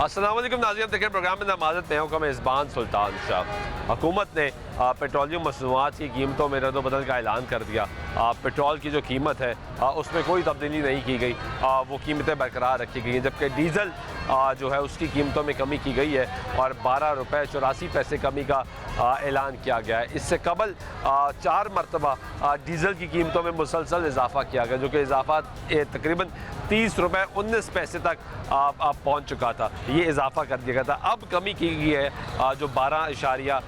अस्सलाम वालेकुम नाज़रीन, देखें प्रोग्राम में नमाज़त में हुक्म मेज़बान सुल्तान शाह। हुकूमत ने पेट्रोलियम मसनूआत की कीमतों में रद्द-ओ-बदल का ऐलान कर दिया। पेट्रोल की जो कीमत है उसमें कोई तब्दीली नहीं की गई, वो कीमतें बरकरार रखी गई हैं, जबकि डीज़ल जो है उसकी कीमतों में कमी की गई है और 12 रुपये 84 पैसे कमी का ऐलान किया गया है। इससे कबल 4 मरतबा डीज़ल की कीमतों में मुसलसल इजाफा किया गया, जो कि इजाफा तकरीबन 30 रुपये 19 पैसे तक पहुँच चुका था। ये इजाफा कर दिया गया था। अब कमी की गई है जो 12.84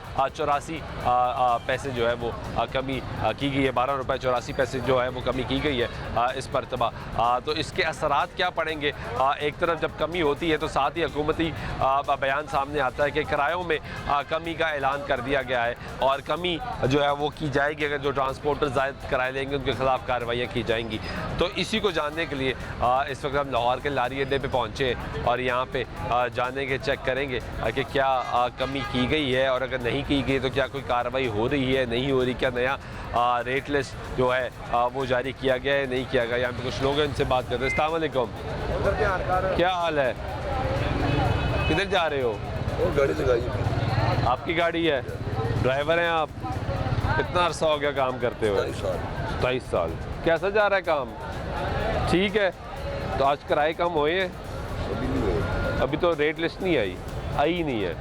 पैसे जो है वो कमी की गई है। 12 रुपये 84 पैसे जो है वो कमी की गई है इस मरतबा। तो इसके असरात क्या पड़ेंगे? एक तरफ जब कमी होती है तो साथ ही हुकूमती बयान सामने आता है कि किरायों में कमी का ऐलान कर दिया गया है और कमी जो है वो की जाएगी। अगर जो ट्रांसपोर्टर ज़ायद किराए लेंगे उनके खिलाफ कार्रवाइयाँ की जाएंगी। तो इसी को जानने के लिए इस वक्त हम लाहौर के लारी अड्डे पे पहुँचे और यहाँ पे जानेंगे, चेक करेंगे कि क्या कमी की गई है और अगर नहीं की गई तो क्या कोई कार्रवाई हो रही है, नहीं हो रही, क्या नया रेट लिस्ट जो है वो जारी किया गया है, नहीं किया गया। यहाँ पे कुछ लोग हैं, इनसे बात करते हैं। अस्सलाम वालेकुम, क्या हाल है? किधर जा रहे हो? वो गाड़ी लगाई। आपकी गाड़ी है? ड्राइवर हैं आप? कितना अरसा हो गया काम करते हुए? 27 साल। कैसा जा रहा है काम? ठीक है। तो आज किराए कम हुए हैं? अभी नहीं हुए। अभी तो रेट लिस्ट नहीं आई नहीं है।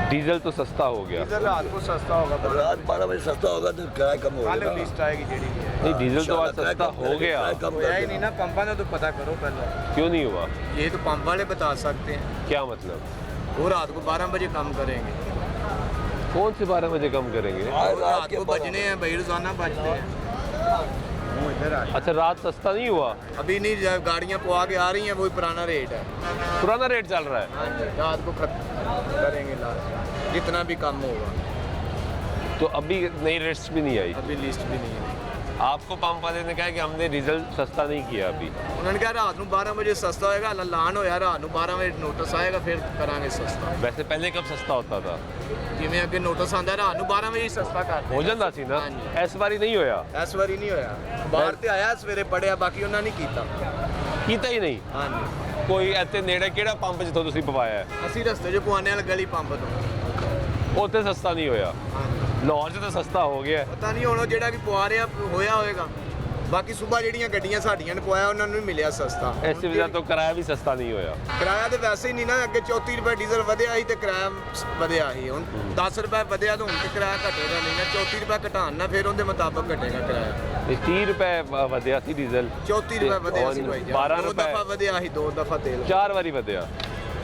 डीजल तो सस्ता हो गया। डीजल रात को सस्ता होगा, रात 12 बजे सस्ता होगा तो किराया कम होगा। लिस्ट आएगी जेडी नहीं, डीजल तो आज सस्ता हो गया। होया ही नहीं ना, पंपा ने तो पता करो पहले। क्यों नहीं हुआ? ये तो पंप वाले बता सकते हैं। क्या मतलब? वो रात को 12 बजे कम करेंगे। कौन से 12 बजे कम करेंगे? रात को बजने हैं भाई, रोजाना बजते हैं। अच्छा, रात सस्ता नहीं हुआ? अभी नहीं, जब गाड़ियाँ पवा के आ रही हैं वही पुराना रेट है। पुराना रेट चल रहा है। हाँ जी, रात को करेंगे लास्ट जितना भी कम होगा। तो अभी नई रेट्स भी नहीं आई? अभी लिस्ट भी नहीं है। आपको पंप वाले ने कहा कि हमने डीजल सस्ता नहीं किया अभी। उन्होंने कहा रात को 12 बजे सस्ता होएगा, ऐलान होया रात को 12 बजे नोटिस आएगा फिर करांगे सस्ता। वैसे पहले कब सस्ता होता था? जिमें अगे नोटिस आंदा रात को 12 बजे सस्ता कर हो जाता सी ना। इस बारी नहीं होया? इस बारी नहीं होया। बाहर ते आया सवेरे पढ़िया, बाकी ਉਹਨਾਂ ਨਹੀਂ ਕੀਤਾ। ਕੀਤਾ ਹੀ ਨਹੀਂ। ਹਾਂਜੀ, ਕੋਈ ਇੱਥੇ ਨੇੜੇ ਕਿਹੜਾ ਪੰਪ ਜਿੱਥੋਂ ਤੁਸੀਂ ਪਵਾਇਆ ਹੈ? ਅਸੀਂ ਰਸਤੇ 'ਚ ਪੁਆਣੇ ਵਾਲ ਗਲੀ ਪੰਪ ਤੋਂ। ਉੱਥੇ ਸਸਤਾ ਨਹੀਂ ਹੋਇਆ। ਹਾਂਜੀ, ਲਾਹੌਰ 'ਚ ਤਾਂ ਸਸਤਾ ਹੋ ਗਿਆ। ਪਤਾ ਨਹੀਂ ਹੁਣ ਉਹ ਜਿਹੜਾ ਵੀ ਪਵਾ ਰਿਹਾ ਹੋਇਆ ਹੋਏਗਾ। ਬਾਕੀ ਸਵੇਰ ਜਿਹੜੀਆਂ ਗੱਡੀਆਂ ਸਾਡੀਆਂ ਨੇ ਪਵਾਇਆ ਉਹਨਾਂ ਨੂੰ ਵੀ ਮਿਲਿਆ ਸਸਤਾ। ਐਸੀ ਵਜ੍ਹਾ ਤੋਂ ਕਿਰਾਇਆ ਵੀ ਸਸਤਾ ਨਹੀਂ ਹੋਇਆ। ਕਿਰਾਇਆ ਤੇ ਵੈਸੇ ਹੀ ਨਹੀਂ ਨਾ, ਅੱਗੇ 34 ਰੁਪਏ ਡੀਜ਼ਲ ਵਧਿਆ ਸੀ ਤੇ ਕਿਰਾਇਆ ਵਧਿਆ ਸੀ। ਹੁਣ 10 ਰੁਪਏ ਵਧਿਆ ਤਾਂ ਹੁਣ ਤੇ ਕਿਰਾਇਆ ਘਟੇਗਾ ਨਹੀਂ ਨਾ। 34 ਰੁਪਏ ਘਟਾਉਣ ਨਾਲ ਫਿਰ ਉਹਦੇ ਮੁਤਾਬਕ ਘਟੇਗਾ ਕਿਰਾਇਆ। 30 ਰੁਪਏ ਵਧਿਆ ਸੀ ਡੀਜ਼ਲ। 34 ਰੁਪਏ ਵਧਿਆ ਸੀ ਭਾਈ। 12 ਦੋ ਦਫਾ ਵਧਿਆ ਸੀ, 2 ਦਫਾ ਤੇਲ। 4 ਵਾਰੀ ਵਧਿਆ।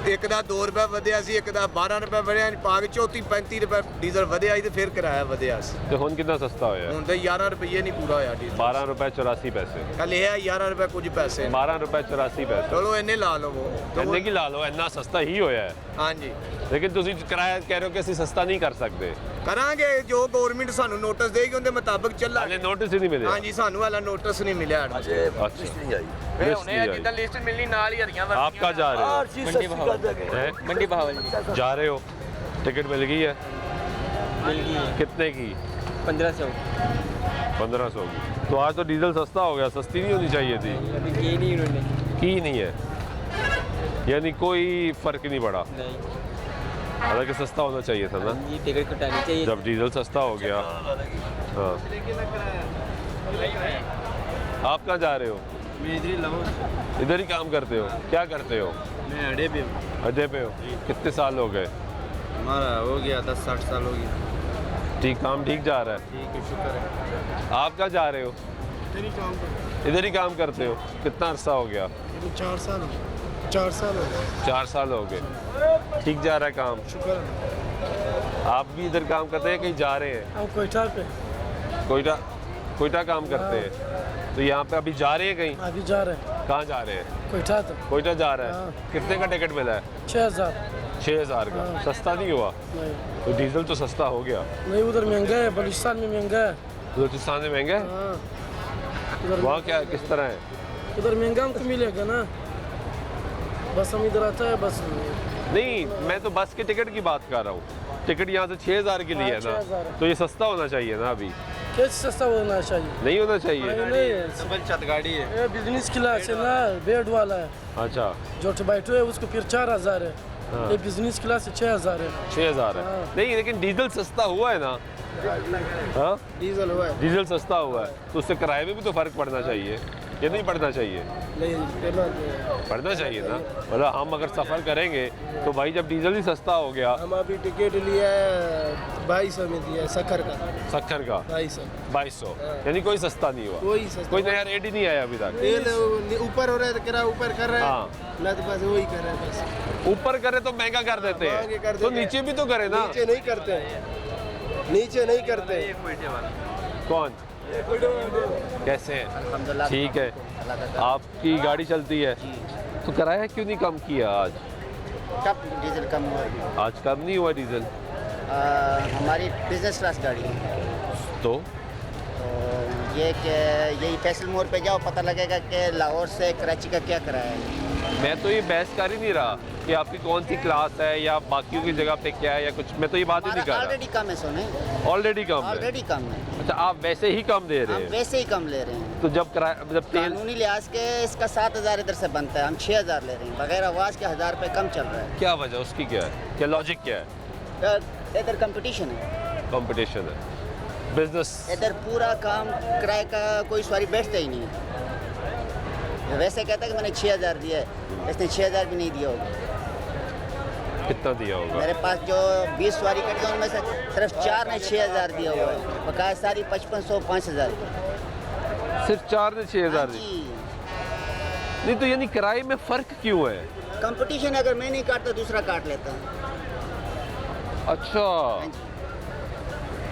ਇੱਕ ਦਾ 2 ਰੁਪਏ ਵਧਿਆ ਸੀ, ਇੱਕ ਦਾ 12 ਰੁਪਏ ਵਧਿਆ, ਪਾ ਕੇ 34-35 ਰੁਪਏ ਡੀਜ਼ਲ ਵਧਿਆ ਸੀ ਤੇ ਫਿਰ ਕਿਰਾਇਆ ਵਧਿਆ ਸੀ। ਤੇ ਹੁਣ ਕਿੰਨਾ ਸਸਤਾ ਹੋਇਆ? ਹੁਣ ਤੇ 11 ਰੁਪਏ ਨਹੀਂ ਪੂਰਾ ਹੋਇਆ ਡੀਜ਼ਲ। 12 रुपए 84 पैसे। ਕੱਲ ਇਹ ਹੈ 11 ਰੁਪਏ ਕੁਝ ਪੈਸੇ। 12 रुपए 84 पैसे। ਚਲੋ ਇੰਨੇ ਲਾ ਲਵੋ। ਇੰਨੇ ਕੀ ਲਾ ਲਓ, ਇੰਨਾ ਸਸਤਾ ਹੀ ਹੋਇਆ ਹੈ। ਹਾਂਜੀ, ਲੇਕਿਨ ਤੁਸੀਂ ਕਿਰਾਇਆ ਕਹਿ ਰਹੇ ਹੋ ਕਿ ਅਸੀਂ ਸਸਤਾ ਨਹੀਂ ਕਰ ਸਕਦੇ। ਕਰਾਂਗੇ ਜੋ ਗਵਰਨਮੈਂਟ ਸਾਨੂੰ ਨੋਟਿਸ ਦੇਗੀ ਉਹਦੇ ਮੁਤਾਬਕ ਹਾਲੇ ਚੱਲਾਂਗੇ। ਨੋਟਿਸ ਹੀ ਨਹੀਂ ਮਿਲਿਆ। ਹਾਂਜੀ, ਸਾਨੂੰ ਵਾਲਾ ਨੋਟਿਸ ਨਹੀਂ ਮਿਲਿਆ। अजय लिस्ट नहीं आई। लिस्ट नहीं आई। ਲਿਸਟ ਮਿਲਣੀ ਨਾਲ ਹੀ ਹਰੀਆਂ आप कहाँ जा रहे हर चीज सस्ती कर देंगे। हो? हैं? ਮੰਡੀ ਬਹਾਵਲ जा रहे हो? टिकट मिल गई है? ਮਿਲ ਗਈ कितने की? 1500 1500 की। तो आज तो डीजल सस्ता हो गया, सस्ती नहीं होनी चाहिए थी। अभी की नहीं उन्होंने की नहीं है, यानी कोई फर्क नहीं पड़ा। नहीं। हालांकि सस्ता होना चाहिए था ना। ये टिकट कटानी चाहिए। जब डीजल सस्ता हो गया। हाँ, आप कहाँ जा रहे हो? मैं इधर ही लाहौर। इधर ही काम करते हो? क्या करते हो? मैं अड्डे पे हूँ। अड्डे पे हो? कितने साल हो गए? हमारा हो गया 10-60 साल हो गया। ठीक, काम ठीक जा रहा है? ठीक है, शुक्र है। आप कहाँ जा रहे हो? इधर ही काम करते इधर ही काम करते हो? कितना अरसा हो गया? 4 साल 4 साल हो गए। 4 साल हो गए। ठीक जा रहा है काम? शुक्र है। आप भी इधर काम करते हैं, कहीं जा रहे हैं? हम कोयटा पे कोयटा काम करते हैं। तो यहाँ पे अभी जा रहे हैं कहीं? अभी जा रहे हैं कहाँ जा रहे हैं? कोयटा तक। कोयटा जा रहा है। हाँ। कितने का टिकट मिला है? 6000। 6000 का। हाँ। सस्ता नहीं हुआ? नहीं तो डीजल तो सस्ता हो गया। नहीं, उधर महंगा है, बलूचिस्तान में महंगा है। बलूचिस्तान में महंगा है? हाँ, उधर वहाँ क्या किस तरह है? उधर महंगा हमको मिलेगा ना। बस हम इधर आता है बस। नहीं, मैं तो बस के टिकट की बात कर रहा हूँ। टिकट यहाँ से 6000 के लिए है 6000 ना, तो ये सस्ता होना चाहिए ना। अभी कैसे सस्ता होना चाहिए? नहीं होना चाहिए। नहीं, छत गाड़ी है। ये बिजनेस क्लास है ना, बेड वाला है। अच्छा, जो बैठो है उसको फिर 4000 है। हाँ। ये बिजनेस क्लास 6000 है। 6000 है। हाँ। नहीं लेकिन डीजल सस्ता हुआ है ना। हाँ डीजल हुआ है। डीजल सस्ता हुआ है तो उससे किराए में भी तो फर्क पड़ना चाहिए, ये नहीं पड़ना चाहिए? नहीं पेमेंट पड़ना चाहिए ना। मतलब हम अगर सफ़र करेंगे तो भाई जब डीजल ही सस्ता हो गया। हम अभी टिकट लिया है 2200 में दिया है शक्कर का। शक्कर का 2200 2200, यानी कोई सस्ता नहीं हुआ, कोई सस्ता कोई नया रेट ही नहीं आया अभी तक। तेल ऊपर हो रहा है तो किराया ऊपर कर रहे हाँ। हैं ना, तो बस वही कर रहे हैं बस। ऊपर करे तो महंगा कर देते महंगे कर हैं, तो देते हैं। नीचे भी तो करे ना। नीचे नहीं करते हैं, नीचे नहीं करते हैं। कौन कैसे हैं? ठीक है। आपकी गाड़ी चलती है तो किराया क्यों नहीं कम किया आज? कब डीजल कम हुआ? आज कम नहीं हुआ डीजल हमारी बिजनेस क्लास गाड़ी है। तो ये कि यही फैसल मोड़ पे जाओ, पता लगेगा कि लाहौर से कराची का क्या किराया है। मैं तो ये बहस कर ही नहीं रहा कि आपकी कौन सी क्लास है या बाकियों की जगह पे क्या है या कुछ, मैं तो ये बात ही नहीं कर ऑलरेडी कम है, सोने रहा। ऑलरेडी कम है। ऑलरेडी कम है। अच्छा आप वैसे ही कम दे रहे हम हैं? वैसे ही कम ले रहे हैं। तो जब किराया जब तेल कानूनी लिहाज के इसका 7000 इधर से बनता है, हम 6000 ले रहे हैं। बगैर आवाज़ के 1000 रुपये कम चल रहा है। क्या वजह उसकी क्या है, क्या लॉजिक क्या है? इधर कंपटीशन है, कंपटीशन है, बिजनेस। इधर पूरा काम किराए का कोई सवारी बैठता ही नहीं है। वैसे कहता है कि मैंने 6000 दिया है, इसने 6000 भी नहीं दिया होगा। कितना दिया होगा? मेरे पास जो 20 सवारी कटी है उनमें से सिर्फ 4 ने 6000 दिया हुआ है, बकाया सारी 5500 5000 की। सिर्फ 4 ने 6000 दी? जी, नहीं तो यानी किराए में फर्क क्यों है? कंपटीशन है, अगर मैं नहीं काटता दूसरा काट लेता है। अच्छा हाँ जी।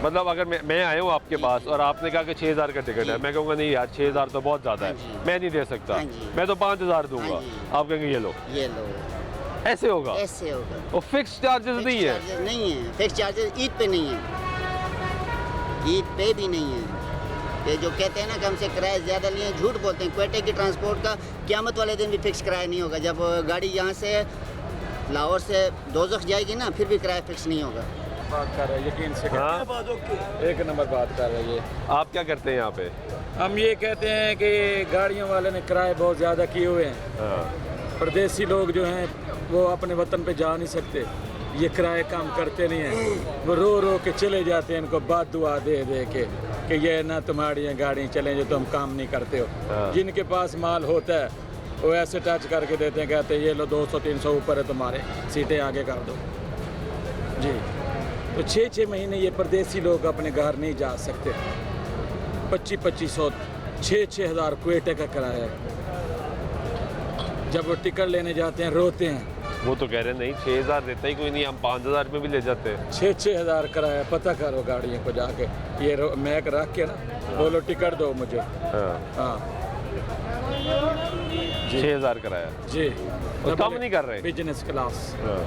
मतलब अगर मैं आया हूँ आपके पास और आपने कहा कि 6000 का टिकट है, मैं कहूँगा नहीं यार 6000 तो बहुत ज़्यादा हाँ है, जी। मैं नहीं दे सकता, हाँ जी। मैं तो 5000 दूंगा। हाँ जी। आप कहेंगे ये लो, ये लो, ऐसे होगा? ऐसे होगा। और फिक्स चार्जेस नहीं है? चार्जेस नहीं है, फिक्स चार्जेस ईद पे नहीं है, ईद पे भी नहीं है। ये जो कहते हैं ना कि हमसे किराया ज़्यादा लिए, झूठ बोलते हैं। क्वेटे की ट्रांसपोर्ट का क़यामत वाले दिन भी फिक्स किराया नहीं होगा। जब गाड़ी यहाँ से लाहौर से दोज़ख जाएगी ना, फिर भी किराया फिक्स नहीं होगा। बात कर रहे हैं, यकीन से हाँ? एक नंबर बात कर रहे हैं ये। आप क्या करते हैं यहाँ पे? हम ये कहते हैं कि गाड़ियों वाले ने किराए बहुत ज़्यादा किए हुए हैं। हाँ। परदेसी लोग जो हैं वो अपने वतन पे जा नहीं सकते, ये किराए कम करते नहीं हैं। वो रो रो के चले जाते हैं, इनको बात दुआ दे दे के कि ये ना तुम्हारी गाड़ी चलें जो तुम काम नहीं करते हो। हाँ। जिनके पास माल होता है वो ऐसे टच करके देते हैं, कहते हैं ये लो 200-300 ऊपर है तुम्हारे, सीटें आगे कर दो जी। तो 6-6 महीने ये परदेसी लोग अपने घर नहीं जा सकते। 2500 6-6 हज़ार क्वेटे का किराया है। जब वो टिकट लेने जाते हैं रोते हैं। वो तो कह रहे हैं नहीं 6000 देता ही कोई नहीं, हम 5000 में भी ले जाते हैं। 6-6 हज़ार किराया, पता करो गाड़ियों को जाके, ये मैक रख के ना बोलो टिकट दो मुझे। हाँ। हाँ 6000 कराया जी। और कम नहीं कर रहे? बिजनेस क्लास, हाँ।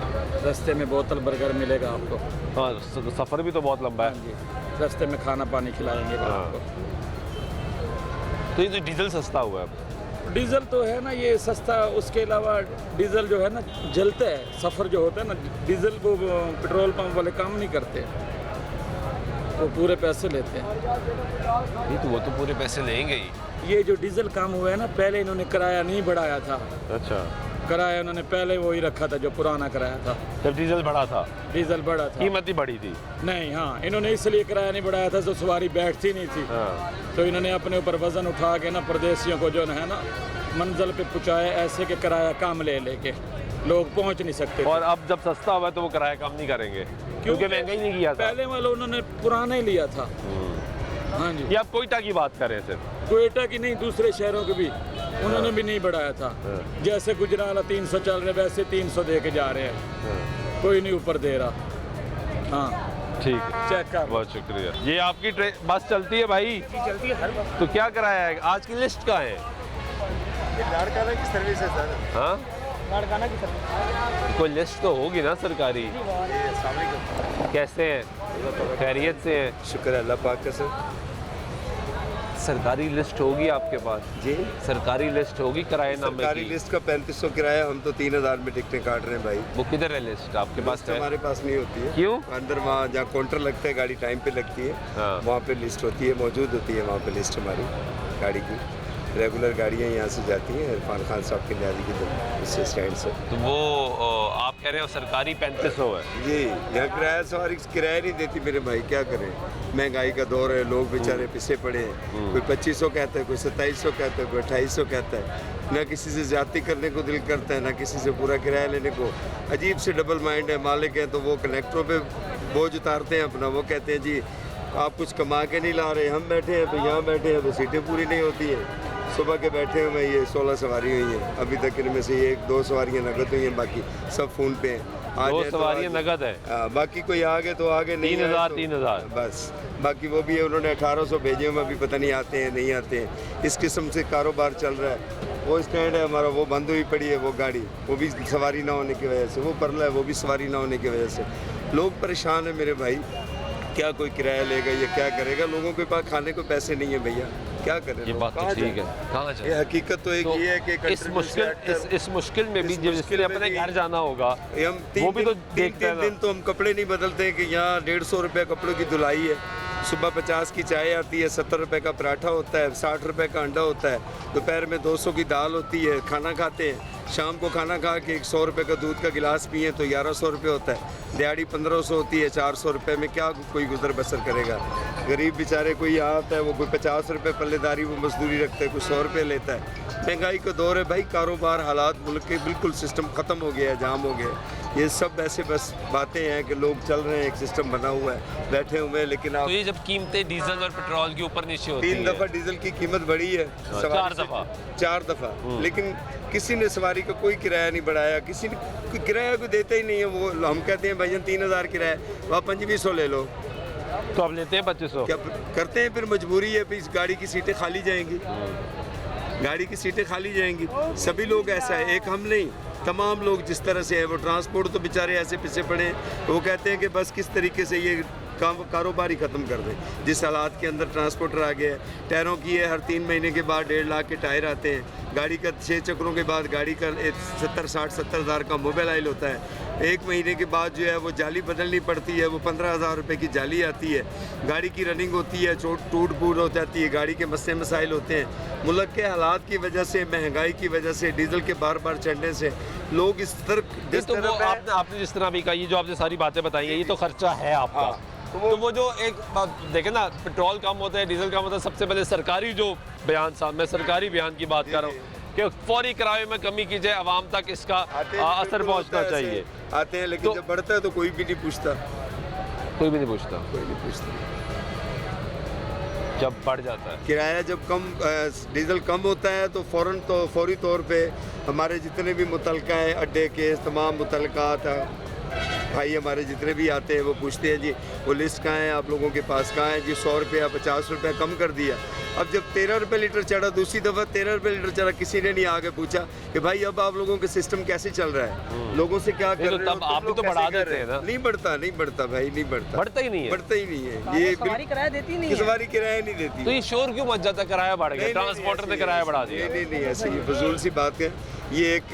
रास्ते में बोतल बर्गर मिलेगा आपको। हाँ सफ़र भी तो बहुत लंबा है। जी, रास्ते में खाना पानी खिलाएंगे हाँ। आपको। तो ये तो डीजल सस्ता हुआ है। डीजल तो है ना ये सस्ता, उसके अलावा डीजल जो है ना जलता है। सफ़र जो होता है ना, डीजल वो पेट्रोल पंप वाले काम नहीं करते, वो पूरे पैसे लेते हैं। नहीं तो वो तो पूरे पैसे लेंगे ही। ये जो डीजल काम हुआ है ना, पहले इन्होंने किराया नहीं बढ़ाया था। अच्छा, किराया इन्होंने पहले वही रखा था जो पुराना किराया था। जब डीजल बढ़ा था डीजल बढ़ा था, कीमत ही बढ़ी थी। नहीं हाँ, इन्होंने इसलिए किराया नहीं बढ़ाया था जो सवारी बैठती नहीं थी। हाँ। तो इन्होंने अपने ऊपर वजन उठा के ना परदेशियों को जो है ना मंजिल पे पहुँचाया, ऐसे के किराया कम ले लेके लोग पहुँच नहीं सकते थे। और अब जब सस्ता हुआ है तो वो किराया कम नहीं करेंगे क्योंकि महंगाई नहीं किया था। पहले वालों उन्होंने पुराना ही लिया था। हाँ जी, ये आप कोयटा की बात करें सिर्फ? क्वेटा की नहीं, दूसरे शहरों के भी उन्होंने भी नहीं बढ़ाया था। हाँ। जैसे गुजरात 300 चल रहे वैसे 300 दे के जा रहे हैं, कोई नहीं ऊपर दे रहा। हाँ ठीक है, चेक कर। बहुत शुक्रिया। ये आपकी बस चलती है भाई? चलती है हर वक्त। तो क्या कराया है आज की लिस्ट का है? लाड़काना की सर्विस है सर। हाँ लाड़काना की सर्विस। कोई लिस्ट तो होगी ना सरकारी? कैसे हैं, खैरियत से हैं? शुक्र है अल्लाह पाक का सर। सरकारी लिस्ट होगी आपके पास? जी, सरकारी लिस्ट होगी किराएनामे सरकारी की? लिस्ट का 3500 किराया, हम तो 3000 में टिकटें काट रहे हैं भाई। वो किधर है लिस्ट? आपके पास लिस्ट है? हमारे पास नहीं होती है। क्यों? अंदर वहाँ जहाँ काउंटर लगता है, गाड़ी टाइम पे लगती है, हाँ। वहाँ पे लिस्ट होती है, मौजूद होती है वहाँ पे लिस्ट हमारी गाड़ी की। रेगुलर गाड़ियाँ यहाँ से जाती हैं इरफान खान साहब के न्याजी की तरफ, इससे स्टैंड से। तो वो आप कह रहे हो सरकारी 3500 है। जी, यहाँ किराया सवारी किराया नहीं देती मेरे भाई, क्या करें, महंगाई का दौर है, लोग बेचारे पिछे पड़े हैं। कोई 2500 कहता है, कोई 2700 कहता है, कोई 2800 कहता है। ना किसी से ज्यादती करने को दिल करता है, ना किसी से पूरा किराया लेने को। अजीब से डबल माइंड है। मालिक हैं तो वो कनेक्टरों पे बोझ उतारते हैं अपना, वो कहते हैं जी आप कुछ कमा के नहीं ला रहे, हम बैठे हैं तो यहाँ बैठे हैं तो सीटें पूरी नहीं होती हैं। सुबह के बैठे हुए ये 16 सवारी हुई हैं, अभी तक इनमें से 1-2 सवारियाँ नगद हुई हैं, बाकी सब फ़ोन पे हैं। आ 2 जाए तो सवारियाँ आ जाए। नगद है, हाँ, बाकी कोई आगे तो आगे नहीं आए 3000 तो 3000 बस। बाकी वो भी है, उन्होंने 1800 भेजे हुए, अभी पता नहीं आते हैं नहीं आते हैं। इस किस्म से कारोबार चल रहा है। वो स्टैंड है हमारा, वो बंद हुई पड़ी है, वो गाड़ी वो भी सवारी ना होने की वजह से, वो परला है वो भी सवारी ना होने की वजह से। लोग परेशान है मेरे भाई, क्या कोई किराया लेगा या क्या करेगा। लोगों के पास खाने को पैसे नहीं है भैया, क्या करें। ये बात तो कहाँ ठीक जाएं? है, कहाँ ये जाए। हकीकत तो एक तो ये है कि इस कंट्रीब्यूशन मुश्किल इस मुश्किल में भी इस जिसने मुश्किल में अपने भी घर जाना होगा हम वो भी तो देखते हैं दिन ना। तो हम कपड़े नहीं बदलते हैं कि यहाँ 150 रुपये कपड़ों की धुलाई है। सुबह 50 की चाय आती है, 70 रुपये का पराठा होता है, 60 रुपये का अंडा होता है, दोपहर में 200 की दाल होती है, खाना खाते हैं, शाम को खाना खा के 100 रुपये का दूध का गिलास पिए तो 1100 रुपये होता है, दिहाड़ी 1500 होती है, 400 रुपये में क्या कोई गुजर बसर करेगा। गरीब बेचारे कोई यहाँ आता है, वो कोई 50 रुपये पल्लेदारी वो मजदूरी रखता है, कोई 100 रुपये लेता है। महंगाई का दौर है भाई, कारोबार हालात मुल्क के बिल्कुल सिस्टम ख़त्म हो गया है, जाम हो गया है। ये सब ऐसे बस बातें हैं कि लोग चल रहे हैं, एक सिस्टम बना हुआ है, बैठे हुए हैं। लेकिन आप तो ये जब कीमतें डीजल और पेट्रोल के ऊपर नीचे होती 3 दफ़ा डीजल की कीमत बढ़ी है, 4 दफ़ा 4 दफ़ा, लेकिन किसी ने सवारी का कोई किराया नहीं बढ़ाया, किसी ने कोई किराया कोई देता ही नहीं है। वो हम कहते हैं भाईजान 3000 किराया, आप 2500 ले लो, तो अब लेते हैं 2500। क्या करते हैं? फिर मजबूरी है, फिर इस गाड़ी की सीटें खाली जाएंगी, गाड़ी की सीटें खाली जाएंगी। सभी लोग ऐसा है, एक हम नहीं, तमाम लोग जिस तरह से है। वो ट्रांसपोर्ट तो बेचारे ऐसे पीछे पड़े हैं, वो कहते हैं कि बस किस तरीके से ये कारोबार ही ख़त्म कर दें। जिस हालात के अंदर ट्रांसपोर्टर आ गया है, टायरों की है, हर 3 महीने के बाद 1.5 लाख के टायर आते हैं, गाड़ी का 6 चक्रों के बाद गाड़ी का 70 हज़ार का मोबाइल आयल होता है, 1 महीने के बाद जो है वो जाली बदलनी पड़ती है, वो 15,000 रुपये की जाली आती है, गाड़ी की रनिंग होती है, टूट फूट हो जाती है, गाड़ी के मसले मसाइल होते हैं। मुल्क के हालात की वजह से, महंगाई की वजह से, डीजल के बार बार चढ़ने से लोग इस तरफ जिस तो वो तरफ आपने जिस तरह भी कहा, ये जो आपने सारी बातें बताई हैं, ये तो खर्चा है आपका। तो वो जो एक बात देखें ना, पेट्रोल कम होता है, डीजल कम होता है, सबसे पहले सरकारी जो बयान साहब, मैं सरकारी बयान की बात कर रहा हूँ कि फौरी किराए में कमी की जाए, आवाम तक इसका असर पहुँचना चाहिए। आते हैं, लेकिन जब बढ़ता है तो कोई भी नहीं पूछता, कोई भी नहीं पूछता। कोई नहीं पूछता। जब बढ़ जाता है किराया, जब कम डीजल कम होता है तो फौरी तौर पे हमारे जितने भी मुतलका हैं, अड्डे के तमाम मुतलकात भाई हमारे जितने भी आते हैं वो पूछते हैं जी वो लिस्ट कहाँ है, आप लोगों के पास कहाँ है जी, 100 रुपया 50 रुपया कम कर दिया। अब जब 13 रुपये लीटर चढ़ा, दूसरी दफ़ा 13 रुपये लीटर चढ़ा, किसी ने नहीं आगे पूछा कि भाई अब आप लोगों के सिस्टम कैसे चल रहा है, लोगों से क्या कर तो रहे हो, तब तुम आप भी लोग तो कैसे बढ़ा कर देते रहे हैं हो? ना। नहीं बढ़ता भाई, नहीं बढ़ता, बढ़ता ही नहीं है। बढ़ता ही नहीं है। ये सवारी किराया देती नहीं है। सवारी किराया नहीं देती। तो ये शोर क्यों मच जाता है, किराया बढ़ गया, ट्रांसपोर्टर ने किराया बढ़ा दिया। नहीं ऐसी ये फजूल सी बात है, ये एक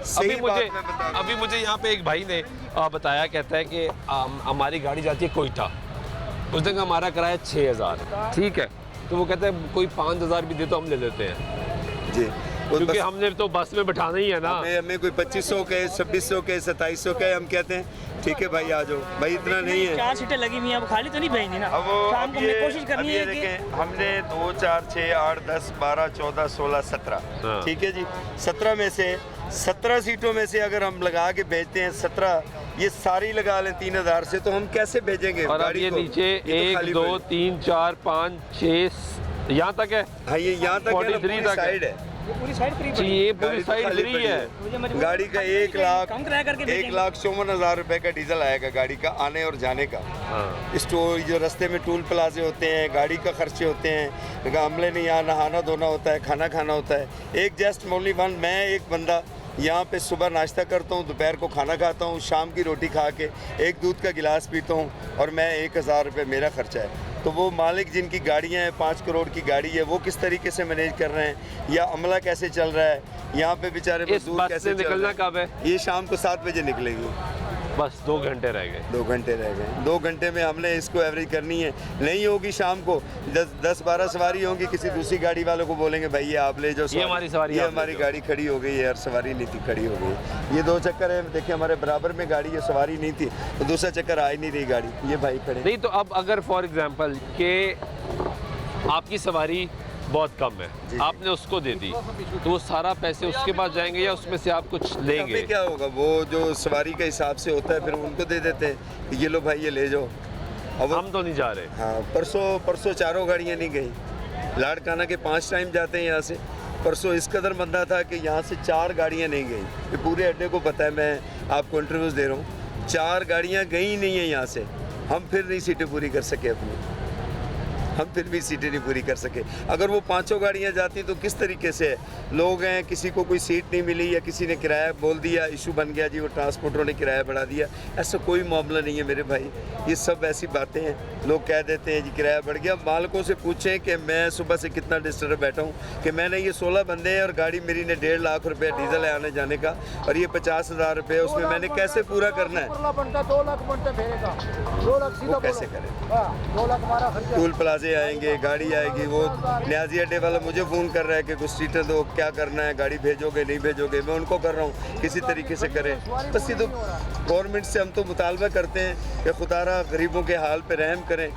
सही बात मैं बता रहा हूं। अभी मुझे यहाँ पे एक भाई ने बताया, कहता है कि हमारी गाड़ी जाती है कोयटा, उस दिन का हमारा किराया 6000, ठीक है, तो वो कहते हैं कोई 5000 भी दे तो हम ले लेते हैं जी, क्योंकि हमने तो बस में बिठाना ही है ना। हमें कोई 2500 के, 2600 के, 2700 के, हम कहते हैं ठीक है भाई आ जाओ भाई, इतना नहीं है। 4 सीटें लगी हुई हैं, अब खाली तो नहीं भेजनी ना। अब वो शाम को हमने कोशिश करनी है कि हमने 2 4 6 8 10 12 14 16 17, हाँ। ठीक है जी, 17 में से 17 सीटों में से अगर हम लगा के भेजते हैं 17, ये सारी लगा लें 3000 से, तो हम कैसे भेजेंगे और अब गाड़ी ये को? नीचे ये तो 1 खाली 2 पड़ी। 3 4 5 6 यहाँ तक है। हाँ ये यहाँ तक है ना, 43 पूरी तक है। साइड है, ये पूरी साइड फ्री जी, ये गाड़ी पूरी तो साइड खाली फ्री पड़ी है। मुझे मजबूर गाड़ी का 1 लाख कम किराया करके 1,54,000 रुपए का डीजल आएगा गाड़ी का आने और जाने का। हाँ। स्टोर जो रास्ते में टूल प्लाजे होते हैं, गाड़ी का खर्चे होते हैं, अमले ने यहाँ नहाना धोना होता है, खाना खाना होता है। एक जस्ट ओनली वन, मैं एक बंदा यहाँ पे सुबह नाश्ता करता हूँ, दोपहर को खाना खाता हूँ, शाम की रोटी खा के एक दूध का गिलास पीता हूँ, और मैं 1000 रुपये मेरा खर्चा है। तो वो मालिक जिनकी गाड़ियाँ हैं, 5 करोड़ की गाड़ी है, वो किस तरीके से मैनेज कर रहे हैं, या अमला कैसे चल रहा है, यहाँ पे बेचारे इस मजदूर बस कैसे से चल निकलना रहे हैं। कब है? ये शाम को 7 बजे निकलेगी। बस 2 घंटे रह गए। 2 घंटे रह गए। 2 घंटे में हमने इसको एवरेज करनी है। नहीं होगी शाम को 10-12 सवारी होंगी, किसी दूसरी गाड़ी वालों को बोलेंगे भाई ये आप ले जाओ, ये हमारी सवारी, ये आप ले हमारी जाओ। गाड़ी खड़ी हो गई है यार, सवारी नहीं थी, खड़ी हो गई। ये 2 चक्कर है, देखिए हमारे बराबर में गाड़ी है, सवारी नहीं थी, तो दूसरा चक्कर आ ही नहीं रही गाड़ी, ये भाई खड़े। नहीं तो अब अगर फॉर एग्जांपल कि आपकी सवारी बहुत कम है, आपने उसको दे दी, तो वो सारा पैसे उसके पास जाएंगे या उसमें से आप कुछ लेंगे? हमें क्या होगा, वो जो सवारी के हिसाब से होता है फिर उनको दे देते हैं कि ये लो भाई ये ले जाओ। अब हम तो नहीं जा रहे। हाँ, परसों 4 गाड़ियाँ नहीं गई। लाड़काना के 5 टाइम जाते हैं यहाँ से। परसों इस कदर मंदा था कि यहाँ से 4 गाड़ियाँ नहीं गई। ये पूरे अड्डे को पता है, मैं आपको इंटरव्यूज़ दे रहा हूँ। 4 गाड़ियाँ गई नहीं है यहाँ से। हम फिर नहीं सीटें पूरी कर सके अपनी, हम फिर भी सीटें नहीं पूरी कर सके। अगर वो 5 गाड़ियाँ जाती तो किस तरीके से लोग हैं, किसी को कोई सीट नहीं मिली या किसी ने किराया बोल दिया, इशू बन गया जी, वो ट्रांसपोर्टरों ने किराया बढ़ा दिया, ऐसा कोई मामला नहीं है मेरे भाई। ये सब ऐसी बातें हैं, लोग कह देते हैं जी किराया बढ़ गया। मालिकों से पूछें कि मैं सुबह से कितना डिस्टर्ब बैठा हूँ कि मैंने ये 16 बंदे हैं और गाड़ी मेरी ने 1.5 लाख रुपये डीजल है आने जाने का, और ये 50,000 रुपये, उसमें मैंने कैसे पूरा करना है? वो कैसे करें? टूल प्लाजे आएंगे, गाड़ी आएगी, वो न्याजी अड्डे वाला मुझे फ़ोन कर रहा है कि कुछ सीटें दो, क्या करना है, गाड़ी भेजोगे नहीं भेजोगे? मैं उनको कर रहा हूँ किसी तरीके से करें। बस ये तो गवर्नमेंट से हम तो मुतालबा करते हैं कि खुदारा गरीबों के हाल पे रहम करें।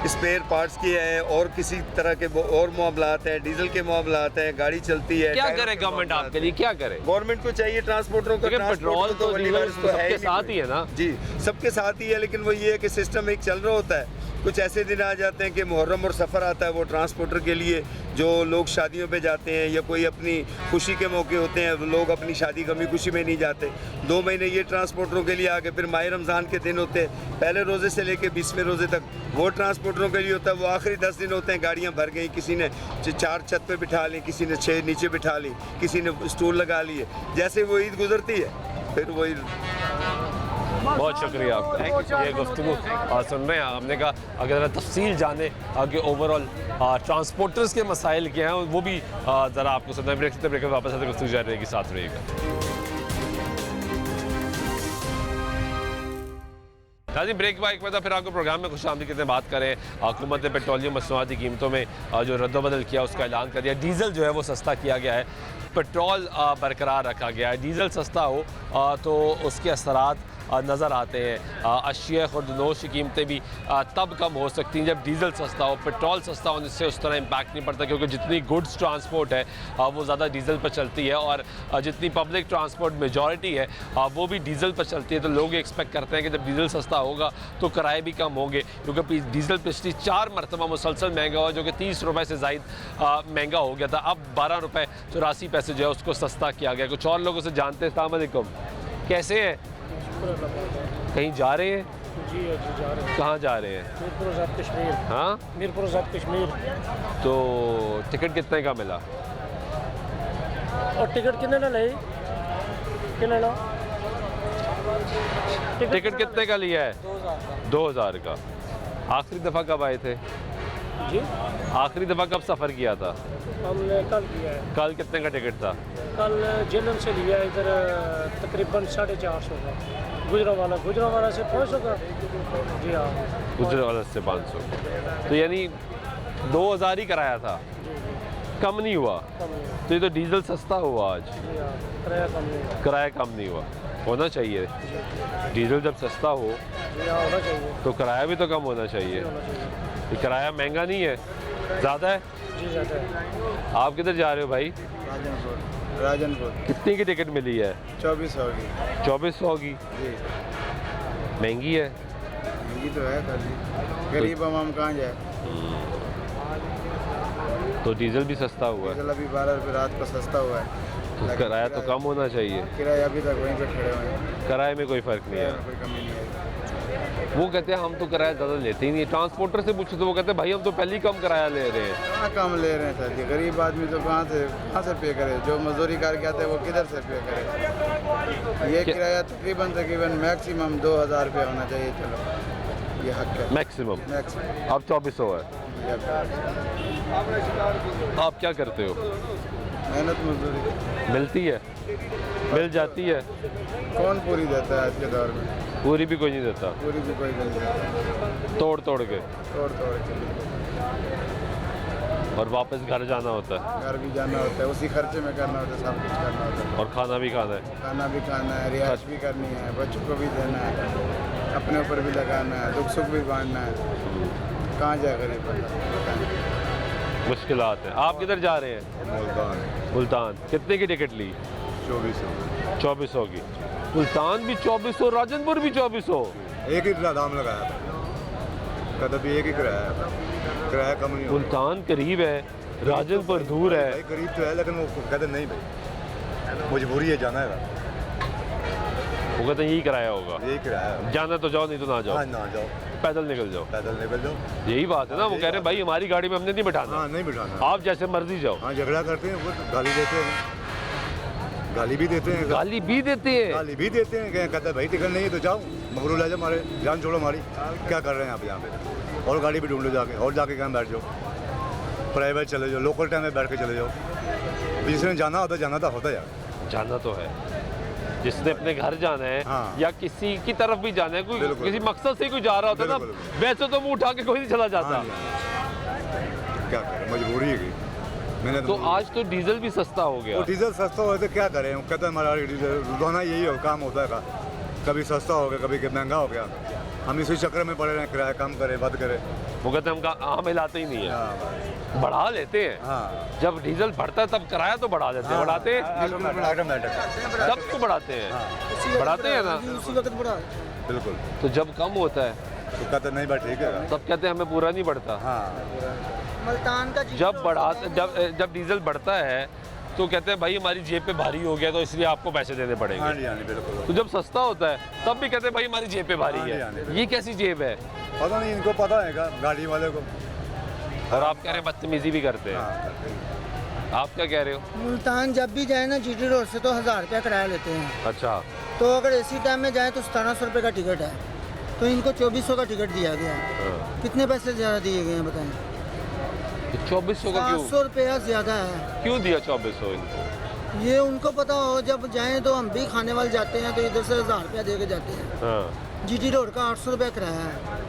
स्पेयर पार्ट्स की है और किसी तरह के और मामलात हैं, डीजल के मामलात हैं, गाड़ी चलती है। क्या करे गवर्नमेंट आपके लिए, क्या करे? गवर्नमेंट को चाहिए ट्रांसपोर्टरों का, पेट्रोल तो डीजल तो सबके साथ ही है ना जी, सबके साथ ही है, लेकिन वो ये है कि सिस्टम एक चल रहा होता है। कुछ ऐसे दिन आ जाते हैं कि मुहर्रम और सफ़र आता है, वो ट्रांसपोर्टर के लिए जो लोग शादियों पे जाते हैं या कोई अपनी खुशी के मौके होते हैं, लोग अपनी शादी गमी खुशी में नहीं जाते। 2 महीने ये ट्रांसपोर्टरों के लिए आ गए। फिर माह रमज़ान के दिन होते हैं, पहले रोज़े से लेके 20वें रोज़े तक, वो ट्रांसपोर्टरों के लिए होता है। वो आखिरी 10 दिन होते हैं, गाड़ियाँ भर गई, किसी ने 4 छत पे बिठा ली, किसी ने 6 नीचे बिठा ली, किसी ने स्टूल लगा लिए। जैसे वो ईद गुजरती है फिर वही। बहुत शुक्रिया आपका। ये गुफ्तगू सुन रहे हैं, हमने कहा अगर तफसील जाने कि ओवरऑल ट्रांसपोर्टर्स के मसाइल क्या हैं, वो भी ज़रा आपको सुनना है। ब्रेक वापस आते गुफ्तगू जारी रहेगी, साथ रहिएगा। नाज़रीन, ब्रेक बाइक में था, फिर आपको प्रोग्राम में खुशामदीद कहते हैं। बात करें, हुकूमत ने पेट्रोलियम मसनूआती कीमतों में जो रद्दबदल किया उसका ऐलान कर दिया। डीज़ल जो है वो सस्ता किया गया है, पेट्रोल बरकरार रखा गया है। डीज़ल सस्ता हो तो उसके असरात नज़र आते हैं। अशिया खुर्दनोश की कीमतें भी तब कम हो सकती हैं जब डीज़ल सस्ता हो। पेट्रोल सस्ता होने से उस तरह इम्पैक्ट नहीं पड़ता, क्योंकि जितनी गुड्स ट्रांसपोर्ट है वो ज़्यादा डीज़ल पर चलती है, और जितनी पब्लिक ट्रांसपोर्ट मेजॉरिटी है वो भी डीज़ल पर चलती है। तो लोग एक्सपेक्ट करते हैं कि जब डीज़ल सस्ता होगा तो किराए भी कम होंगे, क्योंकि डीज़ल पिछली 4 मरतबा मुसलसल महंगा हुआ, जो कि 30 रुपये से ज़ायद महंगा हो गया था। अब 12 रुपये 84 पैसे जो है उसको सस्ता किया गया। कुछ और लोगों से जानते हैं। अस्सलाम वालेकुम, कैसे हैं? कहीं जा रहे हैं? जी जा रहे हैं। कहाँ जा रहे हैं? मीरपुर आज़ाद कश्मीर। हाँ, मीरपुर आज़ाद कश्मीर। तो टिकट कितने का मिला? और टिकट कितने का ले? कितने ला? टिकट कितने का लिया है? 2000 का। आखिरी दफ़ा कब आए थे? जी, आखिरी दफ़ा कब सफ़र किया था? हमने कल किया है। कल कितने का टिकट था? कल जेलम से लिया इधर तकरीबन 450 का। गुजरावाला से 500 का। जी हाँ, गुजरावाला से 500। तो यानी 2000 ही कराया था, कम नहीं हुआ। कम नहीं। तो ये तो डीजल सस्ता हुआ आज, जी हाँ, किराया कम नहीं। किराया कम नहीं हुआ। होना चाहिए, डीजल जब सस्ता हो जी हाँ, होना चाहिए। तो किराया भी तो कम होना चाहिए। होना चाहिए। ये किराया महंगा नहीं है, ज़्यादा है। जी ज़्यादा है। आप किधर जा रहे हो भाई? राजनपुर। कितनी की टिकट मिली है? 2400 की। 2400 की? जी, महंगी है। महंगी तो है खाली, गरीब हम कहाँ जाए। तो डीजल भी सस्ता हुआ है, डीजल अभी 12 रुपये रात को सस्ता हुआ है। तो किराया तो कम होना चाहिए। किराया अभी तक वहीं पे खड़े हुए हैं, किराए में कोई फ़र्क नहीं है। कोई कमी नहीं है। वो कहते हैं हम तो किराया ज़्यादा लेते ही नहीं। ट्रांसपोर्टर से पूछो तो वो कहते हैं भाई हम तो पहले ही कम किराया ले रहे हैं। कहाँ कम ले रहे हैं सर जी, गरीब आदमी तो कहाँ से पे करे? जो मजदूरी करके आते हैं वो किधर से पे करे? ये किराया तकरीबन मैक्सिमम 2000 रुपये होना चाहिए। चलो ये हक है, मैक्सिमम। मैक्सिमम। अब 2400 है। आप क्या करते हो? मेहनत मजदूरी मिलती है? मिल जाती है? कौन पूरी देता है आज के दौर में? पूरी भी कोई नहीं देता, पूरी भी कोई नहीं देता, तोड़ तोड़ के, तोड़ तोड़ के। और वापस घर जाना होता है घर भी जाना होता है, उसी खर्चे में करना होता है, सब कुछ करना होता है। और खाना भी खाना है। खाना भी खाना है, रिहाइश भी करनी है, बच्चों को भी देना है, अपने ऊपर भी लगाना है, दुख सुख भी बांटना है। कहाँ जाए गरीब बंदा, बताएं। मुश्किलात है। आप किधर जा रहे हैं? मुल्तान मुल्तान। कितने की टिकट ली? 2400 की। मुल्तान भी 2400, राजनपुर भी 2400। एक ही दाम लगाया था, कदम भी एक ही किराया कम नहीं होगा। मुल्तान करीब है, राजनपुर दूर है। भाई करीब तो है, लेकिन वो कहते नहीं भाई मजबूरी है, जाना है, वो कहते हैं यही कराया होगा, यही किराया है। जाना तो जाओ, नहीं तो ना जाओ, हाँ ना जाओ, पैदल निकल जाओ। पैदल निकल जाओ। यही बात है ना, वो कह रहे हैं भाई हमारी गाड़ी में हमने नहीं बैठाना, हाँ नहीं बिठाना। आप जैसे मर्जी जाओ। हाँ झगड़ा करते हैं, वो गाली देते हैं, गाली भी देते हैं, गाली भी देते हैं। गाली भी देते हैं। कहते हैं भाई टिकट नहीं है तो जाओ, मगरू ले जाओ, हमारे जान छोड़ो हमारी, क्या कर रहे हैं आप यहाँ पे, और गाड़ी भी ढूंढ लो जाके, और जाके कहाँ बैठ जाओ, प्राइवेट चले जाओ, लोकल टाइम में बैठ के चले जाओ। जिसने जाना होता यार, जाना तो है, जिसने अपने घर जाना है, हाँ। या किसी की तरफ भी जाना है, कोई बिल्कुल। किसी मकसद से कोई जा रहा होता है ना, बिल्कुल। वैसे तो मुंह उठा के कोई नहीं चला जाता। हाँ, क्या करें, मजबूरी है कि मैंने तो आज तो डीजल भी सस्ता हो गया। वो डीजल सस्ता हो तो क्या करें, वो कहते हैं हमारा डीजल रोजाना यही हो, काम होता है, कभी सस्ता हो गया, कभी महंगा हो गया, हम इसी चक्कर में पड़े रहे, किराया कम करें, बंद करें। वो कहते हैं हम हिलाते ही नहीं है, हाँ बढ़ा लेते हैं। हाँ, जब डीजल बढ़ता है तब किराया तो बढ़ा देते हैं, बढ़ाते हैं, ऑटोमेटिक तब तो बढ़ाते हैं, बढ़ाते हैं ना। उसी वक्त बढ़ा। बिल्कुल। तो जब कम होता है तो कहते नहीं भाई ठीक है। तब कहते हैं हमें पूरा नहीं बढ़ता। हाँ मुल्तान का जब जब डीजल बढ़ता है तो कहते हैं भाई हमारी जेब पे भारी हो गया, तो इसलिए आपको पैसे देने हाँ पड़ेंगे। जी, हाँ जी, बिल्कुल। तो जब सस्ता होता है तब भी कहते हैं भाई हमारी जेब पे भारी हाँ जी, है। हाँ जी। ये कैसी जेब है? पता नहीं, इनको पता है गाड़ी वाले को। और आप कह रहे हैं बदतमीजी भी करते हैं। हाँ, आप क्या कह रहे हो? मुल्तान जब भी जाए ना जीटी रोड से तो 1000 रुपया किराया लेते हैं। अच्छा, तो अगर इसी टाइम में जाए तो 1700 रुपये का टिकट है, तो इनको 2400 का टिकट दिया गया है। हाँ। कितने पैसे ज़्यादा दिए गए हैं बताएं? तो 2400 का क्यों 700 रुपया ज़्यादा है। क्यों दिया 2400 इनको? ये उनको पता हो, जब जाएं तो हम भी खाने वाले जाते हैं तो इधर से 1000 रुपया दे के जाते हैं। हाँ। जीटी रोड का 800 रुपया किराया है।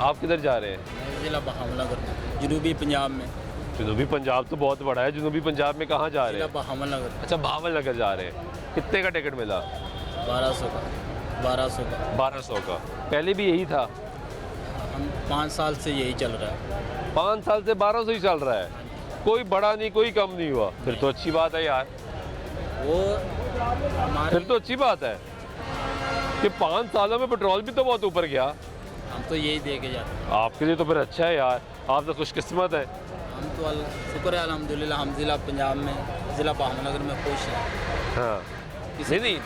आप किधर जा रहे हैं? जिला बहावलनगर, जनूबी पंजाब में। जनूबी पंजाब तो बहुत बड़ा है, जनूबी पंजाब में कहाँ जा रहे जिला हैं? बहावलनगर। अच्छा, भावल नगर जा रहे हैं। कितने का टिकट मिला? 1200 का। 1200 का। पहले भी यही था? हम 5 साल से यही चल रहा है। 5 साल से 1200 ही चल रहा है, कोई बड़ा नहीं, कोई कम नहीं हुआ। फिर तो अच्छी बात है यार, वो हमारे फिर तो अच्छी बात है कि 5 सालों में पेट्रोल भी तो बहुत ऊपर गया। हम तो यही दे के जाते हैं। आपके लिए तो फिर अच्छा है यार, आप तो खुशकिस्मत है। हम तो शुक्र है अल्हम्दुलिल्लाह, हम ज़िला पंजाब में, ज़िला बहावलनगर में खुश हैं। हाँ, नहीं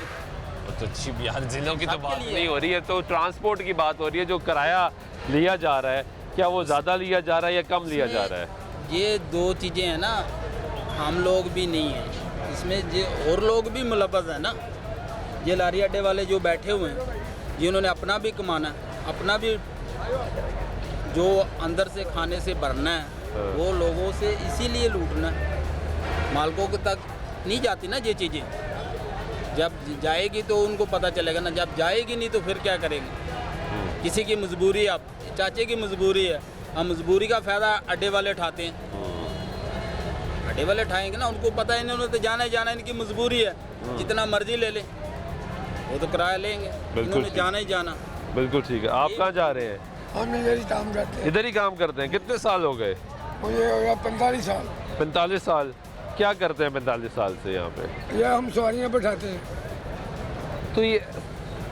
तो अच्छी यार, जिलों की तो बात नहीं हो रही है, तो ट्रांसपोर्ट की बात हो रही है। जो किराया लिया जा रहा है, क्या वो ज़्यादा लिया जा रहा है या कम लिया जा रहा है? ये 2 चीज़ें हैं ना, हम लोग भी नहीं हैं इसमें, ये और लोग भी मुलव्वस हैं ना। ये लारी अड्डे वाले जो बैठे हुए हैं, जिन्होंने अपना भी कमाना है, अपना भी जो अंदर से खाने से भरना है, वो लोगों से इसीलिए लूटना है। मालिकों के तक नहीं जाती ना ये चीज़ें। जब जाएगी तो उनको पता चलेगा ना, जब जाएगी नहीं तो फिर क्या करेंगे? किसी की मजबूरी है, आप चाचे की मजबूरी है, हम मजबूरी का फ़ायदा अड्डे वाले उठाते हैं। अड्डे वाले उठाएंगे ना, उनको पता है इन्होंने तो जाना ही जाना, इनकी मजबूरी है, जितना मर्जी ले लें, वो तो किराया लेंगे, इन्होंने जाना ही जाना। बिल्कुल ठीक है। आप कहाँ जा रहे हैं? हम इधर ही काम करते हैं। इधर ही काम करते हैं। कितने साल हो गए? मुझे हो गया 45 साल। 45 साल। क्या करते हैं 45 साल से यहाँ पे? ये हम सवारियाँ बैठाते हैं। तो ये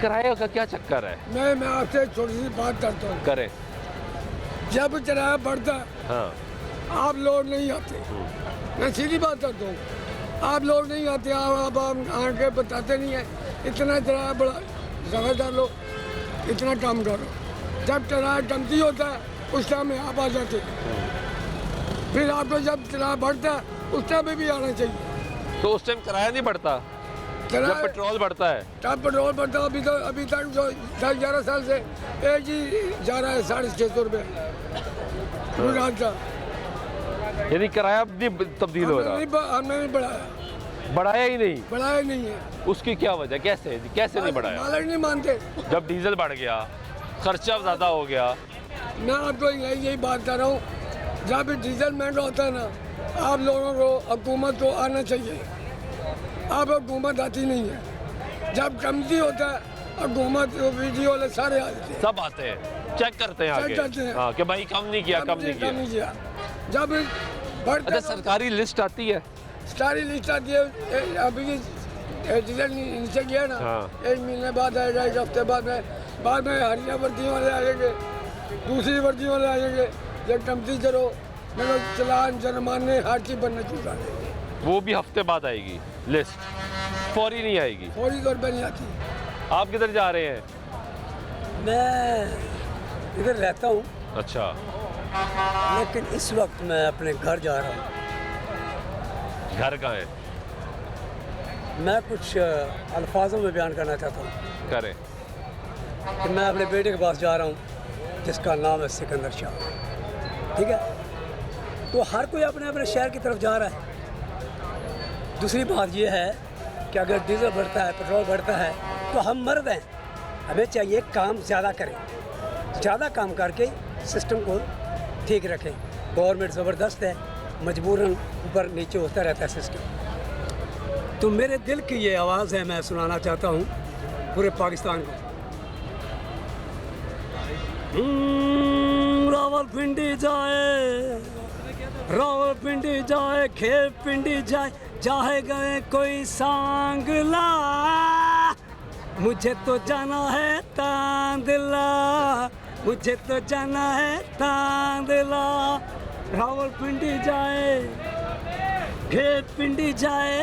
किराए का क्या चक्कर है? मैं आपसे एक छोटी सी बात करता हूँ। करें। जब किराया बढ़ता है, हाँ, आप लोग नहीं आते। मैं सीधी बात करता हूँ, आप लोग नहीं आते, आप आके बताते नहीं है इतना किराया बड़ा ज़्यादा डालो, इतना कम करो। जब किराया कमती होता है उस टाइम में आप आ जाते। फिर आपको जब किराया बढ़ता है उस टाइम में भी आना चाहिए। तो उस टाइम किराया नहीं बढ़ता जब पेट्रोल बढ़ता है? तब पेट्रोल बढ़ता है। अभी तक जो 10-11 साल से एक ही जा रहा है 650 रुपये गुजरात का। यानी किराया नहीं तब्दील हो रहा? हमने नहीं बढ़ाया। बढ़ाया ही नहीं। बढ़ाया नहीं है। उसकी क्या वजह, कैसे कैसे नहीं बढ़ाया? मालिक नहीं मानते। जब डीजल बढ़ गया, खर्चा ज़्यादा हो गया। मैं आपको यही बात कर रहा हूँ, जहाँ पे डीजल महंगा होता है ना, आप लोगों को हुकूमत को आना चाहिए। आप हुकूमत आती नहीं है। जब कमती होता है हुकूमत वीडियो वाले सारे आते हैं, सब आते हैं, चेक करते हैं चेक आगे। करते हैं। हाँ, कि भाई कम नहीं किया, कम नहीं किया। जब बढ़ता अच्छा, सरकारी लिस्ट आती है? सारी लिस्ट आती है। अभी डीजल नीचे गया ना, हाँ। 1 महीने बाद आएगा, 1 हफ्ते बाद में हरिया वर्दी वाले आएंगे, दूसरी वर्दी वाले आएंगे। जब कमती करो मतलब चलान जुर्माने हर चीज़ बनना चाहिए। वो भी हफ्ते बाद आएगी लिस्ट, फौरी नहीं आएगी। फौरी तौर पर नहीं आती। आप किधर जा रहे हैं? मैं इधर रहता हूँ, अच्छा, लेकिन इस वक्त मैं अपने घर जा रहा हूँ। घर कहाँ है? मैं कुछ अल्फाजों में बयान करना चाहता हूँ करें। कि मैं अपने बेटे के पास जा रहा हूँ, जिसका नाम है सिकंदर शाह। ठीक है, तो हर कोई अपने अपने शहर की तरफ जा रहा है। दूसरी बात यह है कि अगर डीजल बढ़ता है, पेट्रोल बढ़ता है, तो हम मर्द हैं, हमें चाहिए काम ज़्यादा करें, ज़्यादा काम करके सिस्टम को ठीक रखें। गवर्नमेंट ज़बरदस्त है, मजबूरन ऊपर नीचे होता रहता है सिस्टम। तो मेरे दिल की ये आवाज़ है, मैं सुनाना चाहता हूँ पूरे पाकिस्तान को। रावलपिंडी जाए, रावलपिंडी जाए, खेल पिंडी जाए, चाहे गए कोई सांगला, मुझे तो जाना है तांदला, मुझे तो जाना है तांदला। रावलपिंडी जाए, खेत पिंडी जाए,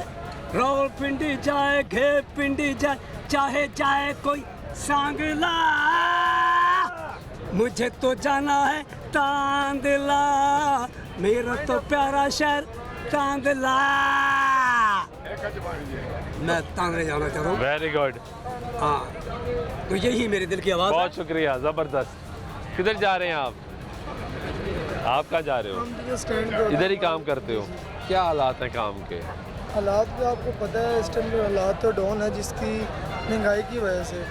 रावलपिंडी जाए, खेत पिंडी जाए, चाहे जाए कोई सांगला, मुझे तो जाना है तांदला, मेरा तो प्यारा शहर तांदला। मैं तांदले जाना चाहता हूँ। Very good. हाँ, तो यही मेरे दिल की आवाज़। बहुत शुक्रिया, ज़बरदस्त। किधर जा रहे हैं आप? आप कहाँ जा रहे हो? स्टैंड इधर ही काम करते हो? क्या हालात हैं काम के? हालात तो आपको पता है, इस टाइम के हालात तो डाउन है, जिसकी महंगाई की वजह से।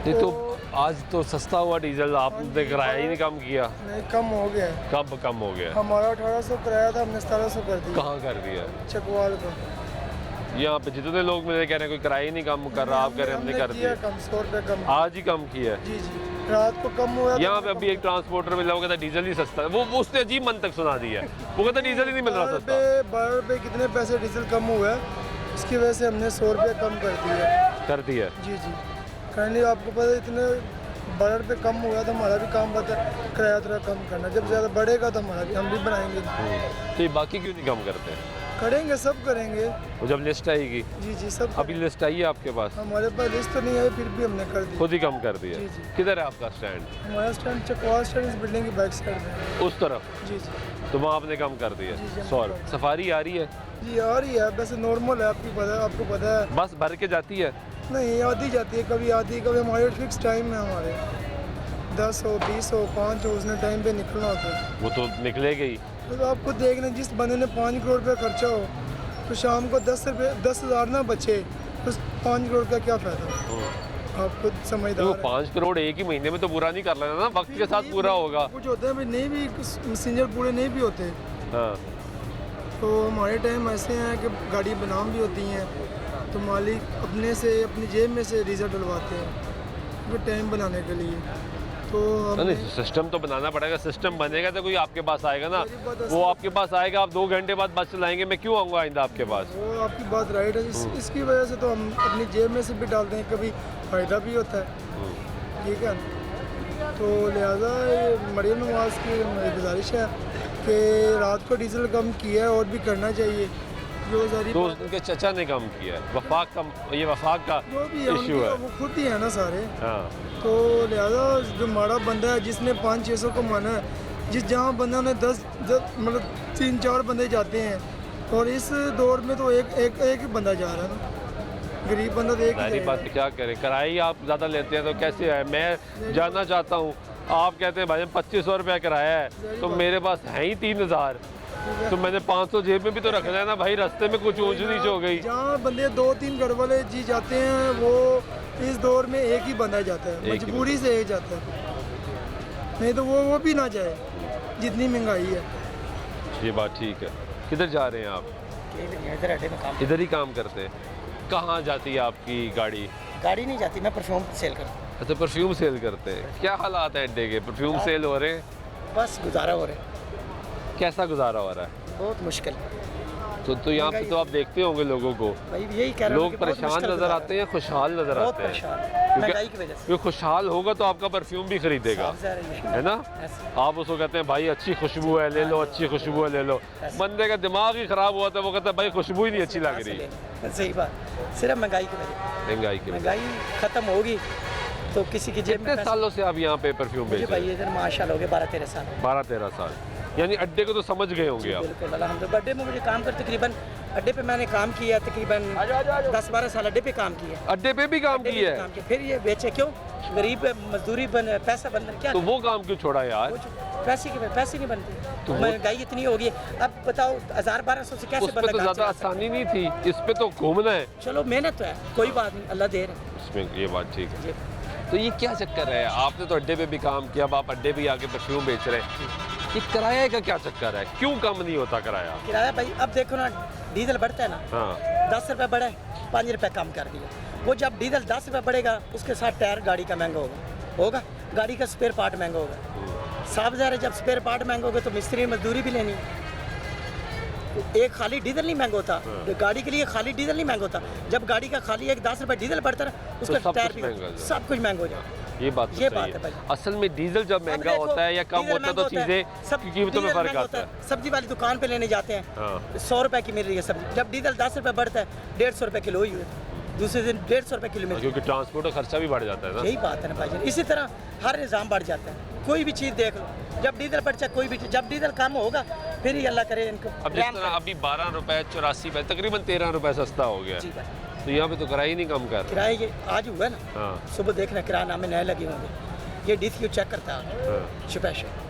नहीं तो आज तो सस्ता हुआ डीजल, आपने किराया ही नहीं कम किया। नहीं, कम हो गया है। कब कम हो गया? हमारा 1800 किराया था, हमने 1700 कर दिया। कहाँ कर दिया? चकवाल को। यहाँ पे जितने लोग मुझे कह रहे हैं कोई किराया ही नहीं कम कर रहा, आप कह रहे हैं हमने कर दिया। कम 100 रुपये कम। आज ही कम किया है। जी जी, रात को कम हुआ। यहाँ पे अभी एक ट्रांसपोर्टर मिला, वो कहता डीजल ही सस्ता है। वो उसने अजीब मंतक सुना दी है, वो कहता डीजल ही नहीं मिल रहा सस्ता। 12 रुपये कितने पैसे डीजल कम हुआ है, इसकी वजह से हमने 100 रुपये कम कर दिया। जी जी, कहने आपको पता है इतने 12 रुपये कम हुआ तो हमारा भी काम बता किराया थोड़ा कम करना, जब ज़्यादा बढ़ेगा तो हमारा भी हम भी बनाएंगे। तो ये बाकी क्यों नहीं कम करते? करेंगे, सब करेंगे। वो जब लिस्ट आएगी। जी जी, सब। अभी लिस्ट आई है आपके पास? हमारे पास लिस्ट तो नहीं आई, फिर भी हमने कर दी। खुद ही कम कर दिया। जी जी। किधर है आपका स्टैंड? हमारा स्टैंड चकवाल स्टैंड इस बिल्डिंग की बैक साइड में। उस तरफ? जी जी। तो वहाँ आपने कम कर दिया? जी, जी, 100। सफारी आ रही है? जी आ रही है, वैसे नॉर्मल है, आपको पता है। बस भर के जाती है? नहीं, आधी जाती है, कभी आधी, कभी हमारे फिक्स टाइम है हमारे, 10 हो 20 हो 5 हो, उसने टाइम पे निकलना होता है। वो तो निकलेगा ही। तो आपको देखना, जिस बंदे ने 5 करोड़ रुपये खर्चा हो तो शाम को 10,000 ना बचे, तो 5 करोड़ का क्या फ़ायदा? आप खुद समझदार वो हैं। 5 करोड़ एक ही महीने में तो पूरा नहीं कर लेना ना, वक्त के साथ पूरा होगा। कुछ होता है भाई, नहीं भी मैसेंजर पूरे नहीं भी होते। हाँ। तो हमारे टाइम ऐसे हैं कि गाड़ी बनाम भी होती हैं, तो मालिक अपने से अपनी जेब में से डीजल डलवाते हैं वो टाइम बनाने के लिए। तो नहीं, सिस्टम तो बनाना पड़ेगा। सिस्टम बनेगा तो कोई आपके पास आएगा ना, वो आपके पास आएगा। आप 2 घंटे बाद बस चलाएंगे, मैं क्यों आऊँगा आइंदा आपके पास? वो आपकी बात राइट है। इसकी वजह से तो हम अपनी जेब में से भी डालते हैं, कभी फ़ायदा भी होता है। ठीक है, तो लिहाजा मरियम नवाज़ की मेरी गुजारिश है कि रात को डीजल कम किया है और भी करना चाहिए। जो सारी तो उनके चचा ने कम किया है, वफाक का, ये वफाक का जो भी इशू है। वो खुद ही है ना सारे। हाँ। तो लिहाजा जो माड़ा बंदा है, जिसने 500-600 कमाना है, जिस जहाँ बंदा ने 10 मतलब 3-4 बंदे जाते हैं, और इस दौर में तो एक ही बंदा जा रहा है ना, गरीब बंदा तो एक ही मेरी जाएगा। बात क्या करें, किराया ही आप ज़्यादा लेते हैं तो कैसे है? मैं जानना चाहता हूँ आप कहते हैं भाई 2500 रुपया किराया है तो मेरे पास है ही 3000, तो मैंने 500 जेब में भी तो रखना है ना भाई, रास्ते में कुछ ऊंच नीच हो गई। जहाँ बंदे 2-3 घर वाले जी जाते हैं वो इस दौर में एक ही बंदा जाता है, एक ही मजबूरी से एक जाता है, नहीं तो वो भी ना जाए जितनी महंगाई है। ये बात ठीक है। किधर जा रहे हैं आप? इधर अड्डे में काम, इधर ही काम करते हैं। कहाँ जाती है आपकी गाड़ी? गाड़ी नहीं जाती, मैं परफ्यूम सेल करता अच्छा, परफ्यूम सेल करते हैं। क्या हालात है अड्डे के? परफ्यूम सेल हो रहे हैं? हूँ, बस गुजारा हो रहा है, कैसा गुजारा हो रहा है? बहुत मुश्किल। तो यहाँ पे तो आप देखते होंगे लोगों को, भाई यही कह रहा हूँ लोग कि बहुत परेशान मुश्किल नजर गुजारा आते हैं, खुशहाल नजर बहुत आते हैं, परेशान महंगाई की वजह से। क्योंकि खुशहाल होगा तो आपका परफ्यूम भी खरीदेगा, साफ ज़ाहिर है। है ना? ऐसे। आप उसको कहते हैं भाई अच्छी खुशबू है ले लो, अच्छी खुशबू है ले लो। बंदे का दिमाग ही खराब हुआ था, वो कहता है भाई खुशबू ही नहीं अच्छी लग रही। सही बात, सिर्फ महंगाई की वजह। महंगाई की वजह। महंगाई खत्म होगी तो किसी की जेब में कितने पैसा- सालों से आप यहाँ पे परफ्यूम मुझे बेच रहे भाई हैं? इधर माशाल्लाह हो गए 12-13 साल। 12-13 साल, यानी अड्डे को तो समझ गए होंगे आप। बिल्कुल अल्हम्दुलिल्लाह। अड्डे में मुझे काम कर तकरीबन अड्डे पे मैंने काम किया तकरीबन 10-12 साल अड्डे पे काम किया। अड्डे पे भी काम अड्डे पे किया काम है? किया, फिर ये बेचे क्यों? गरीब मजदूरी बन पैसा बन क्या तो वो काम क्यों छोड़ा यार? पैसे नहीं बनते, तो वो- महंगाई इतनी हो गई है। अब बताओ 1000-1200 से कैसे उस पे बंदा तो काम ज़्यादा चला सकता आसानी नहीं थी, इस पे तो घूमना है। है? चलो मेहनत तो है, कोई बात नहीं, अल्लाह दे रहे हैं। इसमें ये बात ठीक है। तो ये क्या चक्कर है? आपने तो अड्डे पे भी काम किया, अब आप अड्डे भी आके परफ्यूम बेच रहे हैं, ये किराए का क्या चक्कर है? क्यों कम नहीं होता किराया? किराया भाई अब देखो ना, डीजल बढ़ता है ना, हाँ 10 रुपये बढ़ा है, 5 रुपये कम कर दिया। वो जब डीजल 10 रुपये बढ़ेगा उसके साथ टायर गाड़ी का महंगा होगा, गाड़ी का स्पेयर पार्ट महंगा होगा। साफ ज़ाहिर है जब स्पेयर पार्ट महंगा होगा तो मिस्त्री मजदूरी भी लेनी है। तो एक खाली डीजल नहीं महंगा होता, गाड़ी के लिए खाली डीजल नहीं महंगा होता। जब गाड़ी का खाली एक 10 रुपये डीजल बढ़ता है उसका सब टायर कुछ भी महंगा हो जाता है। सब कुछ महंगा हो जाता है। ये बात तो ये सही बात है। है भाई। असल में डीजल जब महंगा अब देखो, होता है या कम डीजल होता है तो महंगा होता है, चीज़ें सब की कीमतों में डीजल फ़र्क महंगा आता होता है। सब्जी वाली दुकान पे लेने जाते हैं हाँ 100 रुपए की मिल रही है सब्जी, जब डीजल 10 रुपये बढ़ता है 150 रुपये किलो ही हुए, दूसरे दिन 150 रुपये किलो मिलती है। क्योंकि ट्रांसपोर्ट का खर्चा भी बढ़ जाता है ना। यही बात है ना भाईजान, इसी तरह हर निज़ाम बढ़ जाता है। कोई भी चीज़ देख लो, जब डीजल बढ़ जाए कोई भी चीज़, जब डीजल कम होगा फिर ही अल्लाह करे इनको अब जिस तरह अभी 12 रुपए 84 पैसे, तकरीबन 13 रुपए सस्ता हो गया जी है, भाई। तो यहाँ पे तो किराया ही नहीं कम कर। किराए ये आज हुआ ना, हाँ सुबह देखना किरायानामे नए लगे होंगे, ये DCU चेक करता है हाँ। स्पेशल,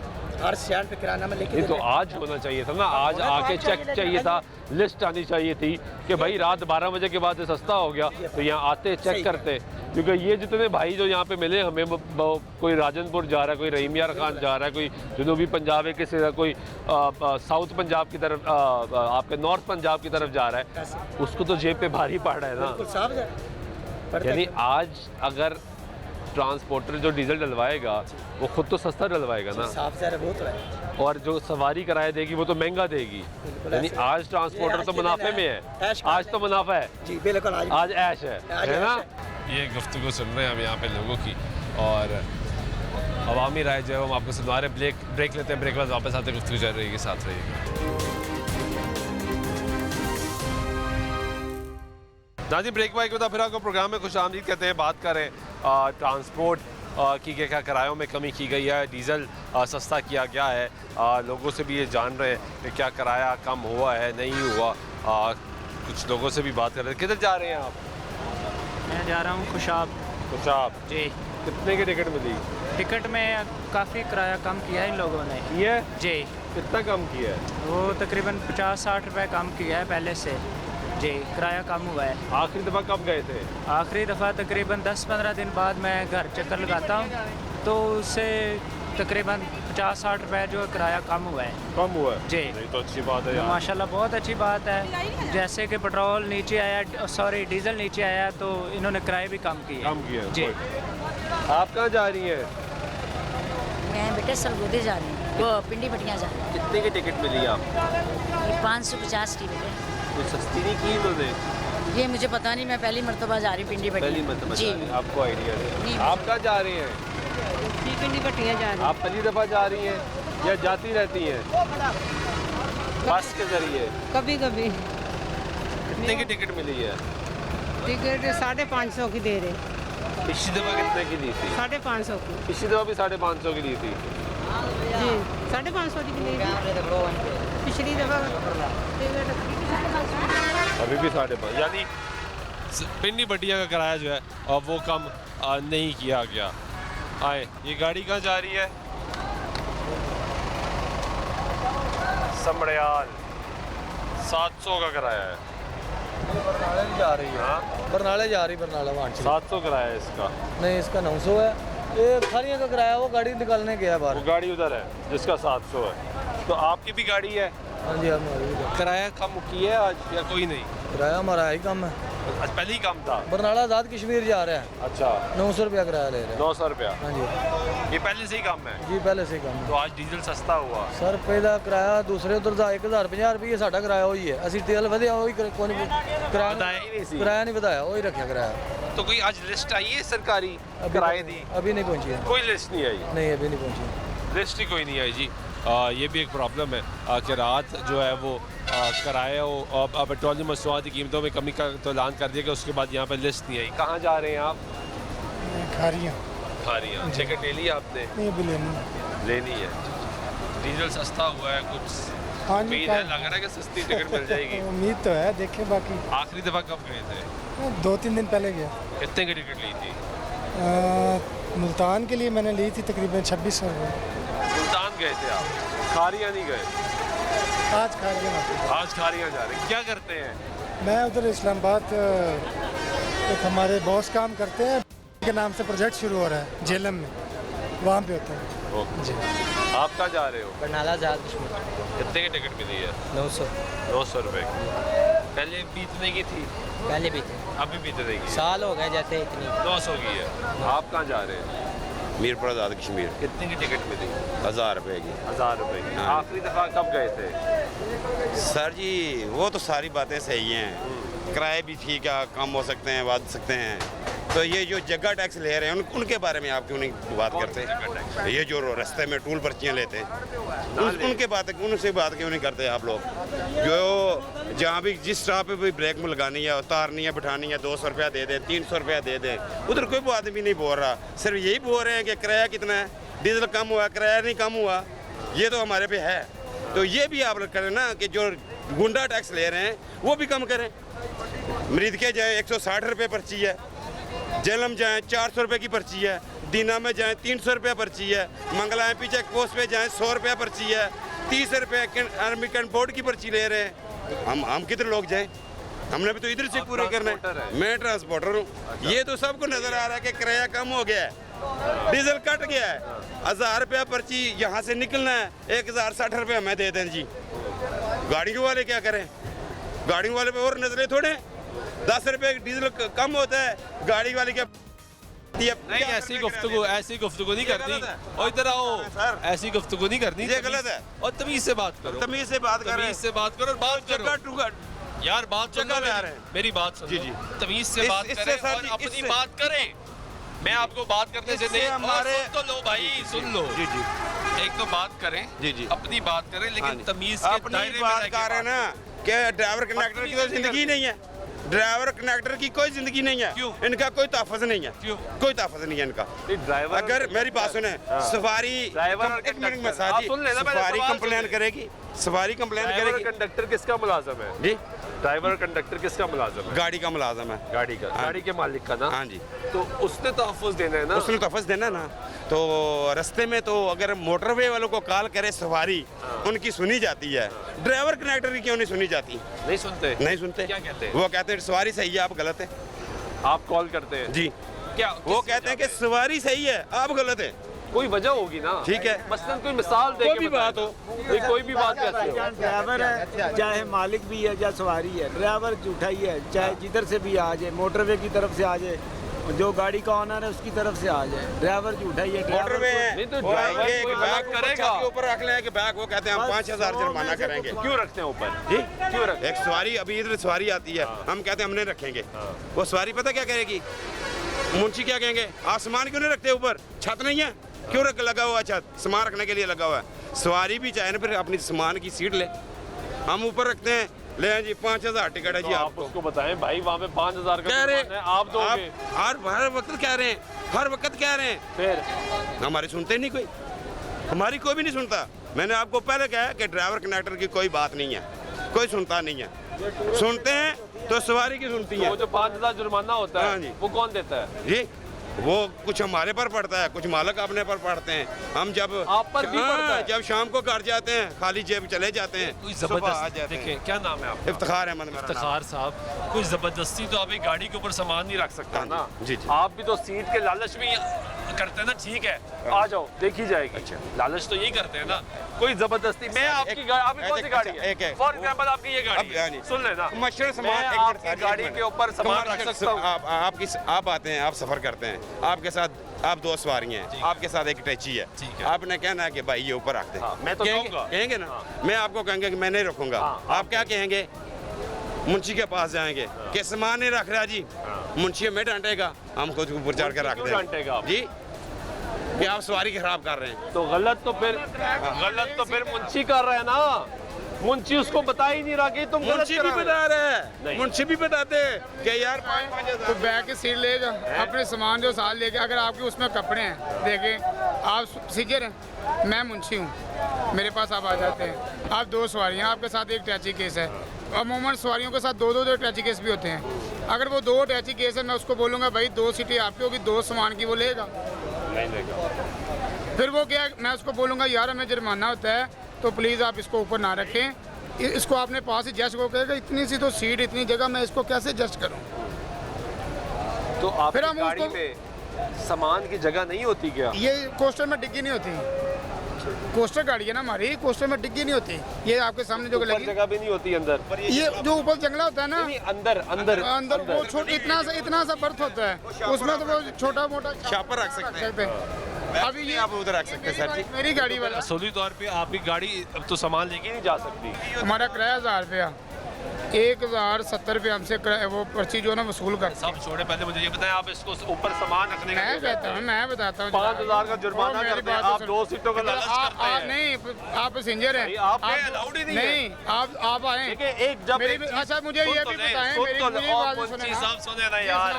हर स्टैंड पे किरायानामा लेके ये तो देते हैं। आज होना चाहिए था ना, आज होना तो आके आज चेक चाहिए, चाहिए लेकिन था, लिस्ट आनी चाहिए थी कि भाई रात 12 बजे के बाद ये सस्ता हो गया, तो यहाँ आते सही चेक करते। क्योंकि ये जितने भाई जो यहाँ पे मिले हमें, कोई राजनपुर जा रहा है, कोई रहीम यार खान जा रहा है, कोई जनूबी पंजाब है, किसी का कोई साउथ पंजाब की तरफ, आपके नॉर्थ पंजाब की तरफ जा रहा है, उसको तो जेब पे भारी पड़ रहा है बिल्कुल ना। साफ है, बढ़ता यानी है। आज अगर ट्रांसपोर्टर जो डीजल डलवाएगा वो खुद तो सस्ता डलवाएगा ना, साफ ज़ाहिर वो तो है। और जो सवारी किराया देगी वो तो महंगा देगी। बिल्कुल यानी ऐसे। आज ट्रांसपोर्टर ये तो आज के मुनाफे दिन में है, है, ऐश कर आज रहे तो मुनाफा है, जी बिल्कुल आज ऐश है आज ना। ऐश ये गुफ्तगू सुन रहे हैं हम यहाँ पे लोगों की, और अवामी राय जो है हम आपको सुनवा रहे हैं। ब्रेक लेते हैं, ब्रेक के बाद वापस आते गुफ्तगू चल रही है, साथ रहिएगा। नाज़रीन ब्रेक वाइक बता फिर आपको प्रोग्राम में खुश आमदीद कहते हैं। बात करें ट्रांसपोर्ट की क्या किरायों में कमी की गई है, डीज़ल सस्ता किया गया है, लोगों से भी ये जान रहे हैं कि क्या किराया कम हुआ है नहीं हुआ। कुछ लोगों से भी बात कर रहे हैं। किधर जा रहे हैं आप? मैं जा रहा हूँ खुशाब। खुशाब जी, कितने की टिकट मिली? टिकट में काफ़ी किराया कम किया है इन लोगों ने। ये जी, कितना कम किया है? वो तकरीबन 50-60 रुपए कम किया है पहले से। जी, किराया कम हुआ है। आखिरी दफ़ा कब गए थे? आखिरी दफ़ा तकरीबन 10-15 दिन बाद मैं घर चक्कर लगाता हूँ तो उससे तकरीबन 50-60 रुपए जो किराया कम हुआ है। कम हुआ है जी, नहीं तो अच्छी बात है यार। माशाल्लाह बहुत अच्छी बात है। जैसे कि पेट्रोल नीचे आया, सॉरी डीजल नीचे आया तो इन्होंने किराए भी कम किए। कम किया जी। आप कहाँ जा रही हैं? मैं बेटे सरगोदे जा रही हूँ, वो पिंडी पटियाँ जा रही हूँ। कितने की टिकट मिली आपको? ये 550 की बेटे। कुछ सस्ती नहीं की इन्होंने? ये मुझे पता नहीं, मैं पहली मरतबा जा रही हूँ पिंडी पहली पटियाँ। मतलब जी, आपको आइडिया नहीं, नहीं। आप कहाँ जा रही हैं? पिंडी पटियाँ जा रही आप पहली दफ़ा जा रही हैं या जाती रहती हैं बस के ज़रिए? कभी कभी कितने की टिकट मिली है? टिकट 550 की दे रहे, पिछली दफ़ा कितने की दी थी? 550 की। पिछली दफ़ा भी 550 की दी थी। जी, 550 की नहीं पिछली दफ़ा अभी भी 550, यानी पिंडी बटिया का किराया जो है वो कम नहीं किया गया। आए, ये गाड़ी कहाँ जा रही है? समड़याल 700 का किराया है। बरनाले जा रही है। हाँ, बरनाले जा रही, बरनाला वहाँ 700 किराया है इसका। नहीं, इसका 900 है। ये खारियाँ का किराया, वो गाड़ी निकालने गया बाहर। वो गाड़ी उधर है जिसका 700 है। तो आपकी भी गाड़ी है? हाँ जी, हमारी किराया कम की है आज या कोई नहीं? किराया हमारा ही कम है। आज पहले ही कम था। बरनाला आज़ाद कश्मीर जा रहे हैं। अच्छा, 900 रुपया किराया ले रहे हैं। 900 रुपया। हाँ जी, ये पहले से ही कम है? जी पहले से कम। तो आज डीजल सस्ता हुआ? सर पहला किराया दूसरे उधर का 1050 रुपये साढ़ा किराया वही है। असं तेल वधिया वही किराया बताया ही नहीं सी। किराया नहीं बताया, वही रखा किराया। तो कोई आज लिस्ट आई है सरकारी किराए दी? अभी नहीं पहुँची है। कोई लिस्ट नहीं आई? नहीं, अभी नहीं पहुँची। लिस्ट ही कोई नहीं आई जी। ये भी एक प्रॉब्लम है कि रात जो है वो किराया पेट्रोलियम मसनूआत की कीमतों में कमी का तो ऐलान कर दिया कि उसके बाद यहाँ पे लिस्ट नहीं आई। कहाँ जा रहे हैं आप? खारियाँ। खारियाँ। टिकट ले ली आपने? नहीं, अभी लेनी है। डीजल सस्ता हुआ है कुछ? हाँ जी, उम्मीद है, लग रहा है कि सस्ती टिकट मिल जाएगी। उम्मीद तो है, देखें बाकी। आखिरी दफ़ा कब गए थे? 2-3 दिन पहले गया। कितने की टिकट ली थी? मुल्तान के लिए मैंने ली थी तकरीबन 2600 रुपये। मुल्तान गए थे आप, खारियाँ नहीं गए? आज खारियाँ। आज खारियाँ जा रहे हैं। क्या करते हैं? मैं उधर इस्लामाबाद एक हमारे बॉस काम करते हैं के नाम से प्रोजेक्ट शुरू हो रहा है झेलम में, वहाँ पे होता है जी। आप कहाँ जा रहे हो? बरनाला आज़ाद कश्मीर। कितने की टिकट मिली है? 900। 900 रुपये की। पहले बीतने की थी? पहले भी थे, अभी बीतने की? साल हो गए जैसे इतनी। 900 की है। आप कहाँ जा रहे हैं? मीरपुर आज़ाद कश्मीर। कितने की टिकट मिली? 1000 रुपये की। 1000 रुपये की। हाँ। आखिरी दफ़ा कब गए थे? सर जी वो तो सारी बातें सही हैं, किराए भी ठीक है, कम हो सकते हैं, बढ़ सकते हैं। तो ये जो जगह टैक्स ले रहे हैं उनके बारे में आप क्यों नहीं बात करते? ये जो रास्ते में टूल पर्चियाँ लेते हैं उनसे बात क्यों नहीं करते आप लोग? जो जहाँ भी जिस स्टॉप पे भी ब्रेक में लगानी है, उतारनी है, बिठानी है, 200 रुपया दे दें, 300 रुपया दे दें, उधर कोई आदमी नहीं बोल रहा। सिर्फ यही बोल रहे हैं कि किराया कितना है, डीजल कम हुआ, किराया नहीं कम हुआ। ये तो हमारे पे है। तो ये भी आप करें ना कि जो गुंडा टैक्स ले रहे हैं वो भी कम करें। मरीद के जाए 160 रुपये पर्ची है, जेलम जाएँ 400 रुपये की पर्ची है, दीना में जाएँ 300 रुपया पर्ची है, मंगला एमपी चेक पोस्ट पे जाएँ 100 रुपया पर्ची है, 30 रुपये आर्मी कैंपोर्ट की पर्ची ले रहे हैं। हम किधर लोग जाएँ? हमने भी तो इधर से पूरे करना है। मैं ट्रांसपोर्टर हूँ। ये तो सबको नज़र आ रहा है कि किराया कम हो गया है, डीजल कट गया है। 1000 रुपया पर्ची यहाँ से निकलना है, 1060 रुपये हमें दे दें जी। गाड़ियों वाले क्या करें? गाड़ियों वाले पे और नजरें थोड़े। 10 रुपये डीजल कम होता है, गाड़ी वाले क्या? नहीं, ऐसी गुफ्तगू नहीं करनी। और इधर आओ, ऐसी गुफ्तगू नहीं करनी। ये गलत है। और तमीज से बात करो। तमीज से बात करें। तमीज से बात करो और बात करो यार। बात सुनो मेरी बात सुनो। जी जी, तमीज से बात करें और अपनी बात करें। मैं आपको बात करने से नहीं, हमारे तो लो भाई, सुन लो। जी जी, एक तो बात करें। जी जी, अपनी बात करें, लेकिन तमीज के दायरे में बात कर रहे हैं ना कि ड्राइवर कंडक्टर की तो जिंदगी नहीं है। ड्राइवर कंडक्टर की कोई जिंदगी नहीं है। क्यों? इनका कोई तहफ़्फ़ुज़ नहीं है। क्यों? कोई तहफ़्फ़ुज़ नहीं है इनका। ड्राइवर अगर मेरी बात सुने, सवारी सवारी कंप्लेन करेगी, सवारी कंप्लेन करेगी। कंडक्टर किसका मुलाजम है जी? ड्राइवर कंडक्टर किसका मुलाजम है? गाड़ी का मुलाजम है। गाड़ी का, गाड़ी के मालिक का ना? हाँ जी। तो उसने तहफ़्फ़ुज़ देना है ना? उसने तहफ़्फ़ुज़ देना ना। तो रास्ते में तो अगर मोटरवे वालों को कॉल करे सवारी, उनकी सुनी जाती है। ड्राइवर कंडक्टर की क्यों नहीं सुनी जाती? नहीं सुनते। नहीं सुनते। क्या कहते हैं? वो कहते हैं सवारी सही है, आप गलत है। आप कॉल करते हैं जी? क्या वो कहते हैं कि सवारी सही है, आप गलत है। कोई वजह होगी ना? ठीक है, मसलन कोई मिसाल दे, कोई भी बात हो, कोई भी बात कैसे हो? ड्राइवर है, चाहे मालिक भी है, चाहे सवारी है, ड्राइवर झूठा ही है, चाहे जिधर से भी आ जाए, मोटरवे की तरफ से आ जाए, जो गाड़ी का ऑनर है उसकी तरफ से आ जाए, ड्राइवर झूठा ही है। मोटरवे नहीं तो ड्राइवर एक बैग करेगा ऊपर रख ले, कि बैग वो कहते हैं हम 5000 जुर्माना करेंगे। क्यों रखते हैं ऊपर जी? क्यों रखते? एक सवारी अभी इधर सवारी आती है, हम कहते हैं हमने रखेंगे। वो सवारी पता क्या करेगी? मुंशी क्या कहेंगे, आसमान क्यों नहीं रखते ऊपर? छत नहीं है? क्यों लगा हुआ छत? सामान रखने के लिए लगा हुआ है। सवारी भी चाहे ना फिर अपनी सामान की सीट ले, हम ऊपर रखते हैं। ले जी 5000 टिकट है जी। आप उसको बताएं भाई, वहाँ पे 5000 का कह रहे है, आप दोगे? हर वक्त कह रहे हैं, हर वक्त कह रहे हैं, फिर हमारी सुनते नहीं कोई, हमारी कोई भी नहीं सुनता। मैंने आपको पहले कहा कि ड्राइवर कंडक्टर की कोई बात नहीं है, कोई सुनता नहीं है। सुनते हैं तो सवारी की सुनती है। वो जो 5000 जुर्माना होता है, हाँ जी, वो कौन देता है जी? वो कुछ हमारे पर पड़ता है, कुछ मालिक अपने पर पड़ते हैं। हम जब आप पर भी पड़ता है? जब शाम को घर जाते हैं खाली जेब चले जाते हैं, कोई सुबह आ जबरदस्त जाते देखिए, हैं। क्या नाम है आपका? इफ्तिखार अहमद मेरा नाम। इफ्तिखार साहब, कोई जबरदस्ती तो आप एक गाड़ी के ऊपर सामान नहीं रख सकता ना। जी जी। आप भी तो सीट के लालच में करते हैं ना, ठीक है आ जाओ देखी जाएगी। अच्छा, लालच तो यही करते हैं ना, कोई जबरदस्ती। मैं आपकी आपकी कौन सी गाड़ी है? फॉर एग्जाम्पल आपकी ये गाड़ी है, सुन लेना, मशहूर सामान मैं आपकी गाड़ी के ऊपर सामान रख सकता हूँ। आप आते हैं, आप सफर करते हैं, आपके साथ आप 2 सवारियां हैं, आपके साथ एक टैची है, आपने कहना है कि भाई ये ऊपर रख दे। मैं तो कहेंगे ना, मैं आपको कहेंगे कि मैं नहीं रखूंगा, आप क्या कहेंगे? मुंशी के पास जाएंगे कि सामान नहीं रख रहा जी, मुंशी में डांटेगा, हम खुद ऊपर चढ़ कर रख देंगे जी कि आप सवारी खराब कर रहे हैं। तो गलत तो फिर मुंशी कर रहे हैं ना, मुंशी उसको बता ही नहीं रहा कि तुम गलत मुंशी भी करा रहे बता हो। रहे हैं, मुंशी भी बताते हैं कि यार 5-5 तो बैग की सीट लेगा, अपने सामान जो साथ लेके, अगर आपके उसमें कपड़े हैं, देखें आप सीजर हैं, मैं मुंशी हूँ, मेरे पास आप आ जाते हैं, आप 2 सवारियाँ, आपके साथ एक टैची केस है। अमूमन सवारियों के साथ 2-2 टैची केस भी होते हैं। अगर वो 2 टैची केस है, मैं उसको बोलूँगा भाई 2 सीटें आपकी होगी, 2 सामान की, वो लेगा नहीं लेगा। फिर वो क्या, मैं उसको बोलूँगा यार हमें जुर्माना होता है तो प्लीज़ आप इसको ऊपर ना रखें, इसको आपने पास ही जस्ट को कहेगा, इतनी सी तो सीट, इतनी जगह, मैं इसको कैसे जस्ट करूँ? तो आप फिर हम गाड़ी उसको- में सामान की जगह नहीं होती क्या? ये कोस्टर में डिग्गी नहीं होती, कोस्टर गाड़ी है ना हमारी, कोस्टर में डिग्गी नहीं होती। ये आपके सामने जो ऊपर लगी, जगह भी नहीं होती अंदर? ये जो ऊपर जंगला होता है ना, अंदर अंदर अंदर वो छोटा इतना सा बर्थ होता है, उसमें तो वो छोटा मोटा शापर रख सकते हैं। अभी ये आप उधर रख सकते हैं सर जी। मेरी गाड़ी वाला, असली तौर पे आपकी गाड़ी अब तो सामान लेके नहीं जा सकती। हमारा किराया 1000 रुपया, 1070 रुपये हमसे वो पर्ची जो है ना वसूल कर। सब छोड़े, पहले मुझे ये बताएं, आप इसको ऊपर सामान रखने का मैं बताता हूँ 5,000 का जुर्माना करते हैं, आप 2 सीटों का लालच करते हैं। नहीं, आप पैसेंजर हैं, आप अलाउड ही नहीं है। आप आए। एक जब अच्छा मुझे ये भी बताएं, मेरी बात सुने साहब, सुने ना यार,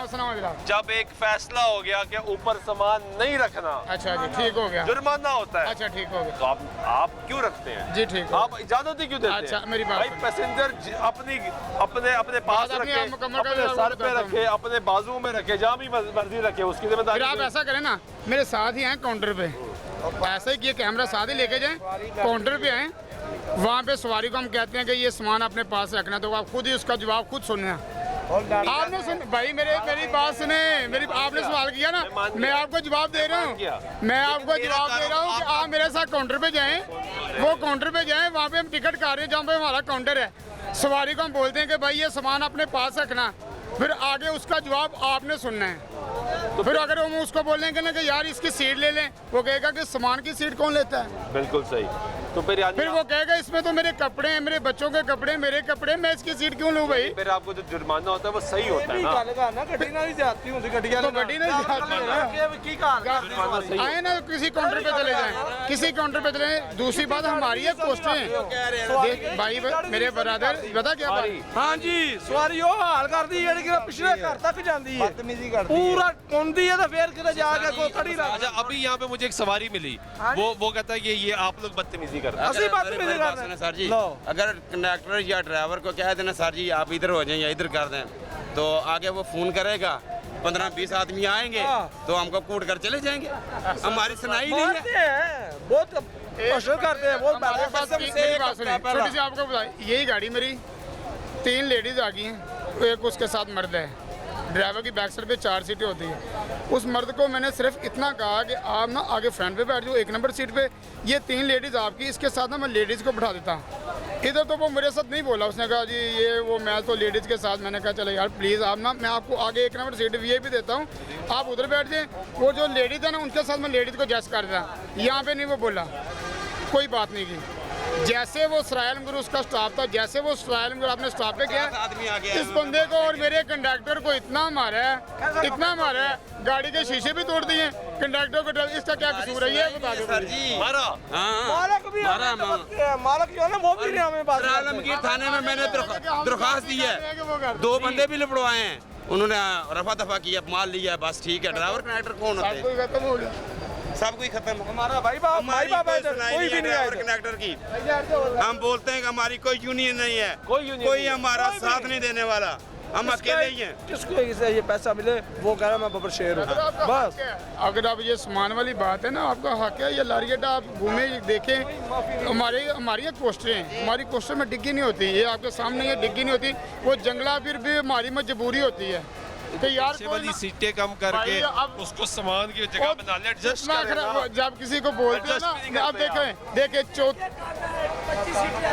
जब एक फैसला हो गया कि ऊपर सामान नहीं रखना, अच्छा जी ठीक हो गया, जुर्माना होता है, अच्छा ठीक हो गया, तो आप क्यों रखते हैं जी ठीक, आप इजाजत ही क्यों देते हैं? अच्छा मेरी बात, भाई पैसेंजर अपने पास रखे, अपने सर पे रखे, अपने बाजू में रखे, जहाँ भी मर्जी रखे, उसकी जिम्मेदारी। फिर आप ऐसा करें ना, मेरे साथ ही आए काउंटर पे, ऐसा ही किए, कैमरा साथ ही लेके जाएं, काउंटर पे आए, वहाँ पे सवारी को हम कहते हैं कि ये सामान अपने पास रखना, तो आप खुद ही उसका जवाब खुद सुनना। आपने सुन भाई, मेरी बात सुने, आपने सवाल किया ना, मैं आपको जवाब दे रहा हूँ, मैं आपको जवाब दे रहा हूँ कि आप मेरे साथ काउंटर पे जाएं, वो काउंटर पे जाएं, वहाँ पे हम टिकट काट रहे हैं, जहाँ पे हमारा काउंटर है, सवारी को हम बोलते हैं कि भाई ये सामान अपने पास रखना, फिर आगे उसका जवाब आपने सुनना है। तो फिर अगर हम उसको बोलेंगे ना कि यार इसकी सीट ले लें, वो कहेगा कि सामान की सीट कौन लेता है? बिल्कुल सही। तो फिर वो कहेगा इसमें तो मेरे कपड़े हैं, मेरे बच्चों के कपड़े, मेरे कपड़े, मैं इसकी सीट क्यों लूं भाई? फिर आपको जो जुर्माना होता है वो सही होता है ना? गड्डी नहीं जाती आए ना, किसी काउंटर पे चले जाएं, किसी काउंटर पे चले जाएं। दूसरी बात हमारी है पोस्टर है भाई, मेरे बरादर बता क्या बात? हाँ जी, सवारी वो हाल कर दी है कि पिछले घर तक जाती है, पूरा कुंदी है तो फिर किधर जाके कोतड़ी रख। अच्छा, अभी यहाँ पे मुझे एक सवारी मिली, वो कहता है कि ये आप लोग बदतमीजी कर रहे असली बदतमीजी कर रहे हैं सर जी। अगर कंडक्टर या ड्राइवर को कह देना सर जी आप इधर हो जाएं या इधर कर दें, तो आगे वो फोन करेगा, 15-20 आदमी आएंगे तो हमको कूट कर चले जाएंगे, हमारी सुनाई नहीं है। बहुत क्वेश्चन करते हैं, बहुत छोटी सी आपको बताए, यही गाड़ी मेरी 3 लेडीज आ गई हैं, एक उसके साथ मर्द है, ड्राइवर की बैक साइड पे 4 सीटें होती हैं। उस मर्द को मैंने सिर्फ इतना कहा कि आप ना आगे फ्रंट पे बैठ जाओ, 1 नंबर सीट पे, ये 3 लेडीज़ आपकी, इसके साथ ना मैं लेडीज़ को बैठा देता। इधर तो वो मेरे साथ नहीं बोला, उसने कहा जी ये वो मैं तो लेडीज़ के साथ, मैंने कहा चलो यार प्लीज़ आप ना, मैं आपको आगे 1 नंबर सीट VIP देता हूँ, आप उधर बैठ जाएँ। वो जो लेडीज़ है ना उनके साथ मैं लेडीज़ को जस्ट कर दिया, यहाँ पर नहीं वो बोला, कोई बात नहीं की। जैसे वो सरायलमगुर उसका स्टाफ था, जैसे वो सरायलमगुर आपने स्टाफ पे किया, इस बंदे को और मेरे कंडक्टर को इतना मारा है, गाड़ी के शीशे भी तोड़ दिए कंडक्टर को। इसका क्या कसूर है ये बता दो सर जी। मालक भी मालक जो है ना वो भी नहीं हमें बात। आलमगीर थाने में मैंने दरख्वास्त दी है, 2 बंदे भी लपड़वाए हैं, उन्होंने रफा दफा किया, माल लिया, बस ठीक है। ड्राइवर कंडक्टर कौन होते हैं? सब कोई खत्म। हमारा भाई बाप कोई भी नहीं है कंडक्टर की। हम बोलते हैं कि हमारी कोई यूनियन नहीं है, कोई हमारा साथ नहीं देने वाला, हम अकेले ही हैं। किसको इससे ये पैसा मिले वो कह रहा मैं बबर शेर हूँ बस। अगर आप ये सामान वाली बात है ना, आपका हक है। ये लारी अड्डा आप घूमे देखें, हमारी पोस्टरें हैं, हमारी पोस्टर में डिग्गी नहीं होती, ये आपके सामने ये डिग्गी नहीं होती, वो जंगला फिर भी हमारी मजबूरी होती है। तो यार वाली सीटें कम करके उसको सामान की जगह बना ले, एडजस्ट जब किसी को बोलते हैं ना, आप देखें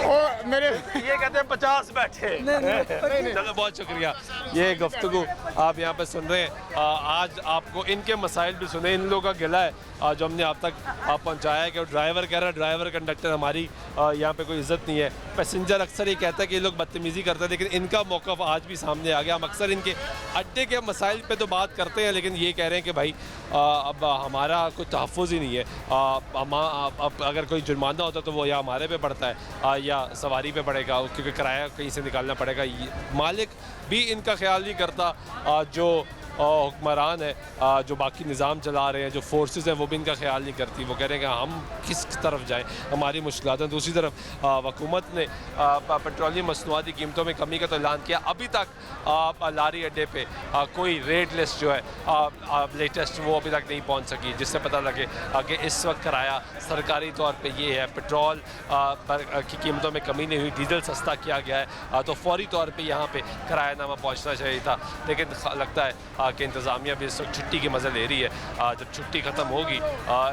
और मेरे ये कहते हैं 50 बैठे। चलो बहुत शुक्रिया। ये गुफ्तगू आप यहाँ पे सुन रहे हैं। आज आपको इनके मसाइल भी सुने, इन लोगों का गिला है जो हमने आप तक पहुँचाया है कि ड्राइवर कह रहा है, ड्राइवर कंडक्टर हमारी यहाँ पे कोई इज्जत नहीं है। पैसेंजर अक्सर ये कहता है कि ये लोग बदतमीज़ी करते हैं, लेकिन इनका मौक़िफ़ आज भी सामने आ गया। हम अक्सर इनके अड्डे के मसाइल पे तो बात करते हैं, लेकिन ये कह रहे हैं कि भाई अब हमारा कोई तहफ़्फ़ुज़ ही नहीं है। अब अगर कोई जुर्माना होता तो वो या हमारे पे पड़ता है या सवारी पे पड़ेगा, क्योंकि किराया कहीं से निकालना पड़ेगा। मालिक भी इनका ख्याल नहीं करता, जो हुक्मरान है, जो बाकी निज़ाम चला रहे हैं, जो फोर्सेस हैं, वो भी इनका ख्याल नहीं करती। वो कह रहे हैं कि हम किस तरफ जाएं, हमारी मुश्किलात हैं। दूसरी तरफ हुकूमत ने पेट्रोलियम मसनूआती कीमतों में कमी का तो ऐलान किया। अभी तक लारी अड्डे पे कोई रेट लिस्ट जो है लेटेस्ट वो अभी तक नहीं पहुंच सकी, जिससे पता लगे कि इस वक्त किराया सरकारी तौर पे ये है। पेट्रोल की कीमतों में कमी नहीं हुई, डीजल सस्ता किया गया है, तो फौरी तौर पे यहाँ पे किरायानामा पहुँचना चाहिए था। लेकिन लगता है कि इंतज़ामिया भी इस वक्त छुट्टी की मज़ा ले रही है। जब छुट्टी ख़त्म होगी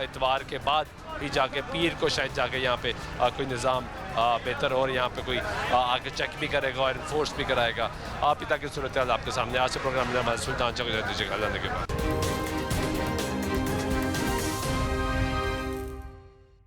इतवार के बाद भी जाके पीर को शायद जाके यहाँ पे कोई निज़ाम बेहतर और यहाँ पे कोई आके चेक भी करेगा और इन्फोर्स भी कराएगा। आप ही तक की सूरत हाल आपके सामने। आज से प्रोग्राम में हमारे सुल्तान चौक के बाद।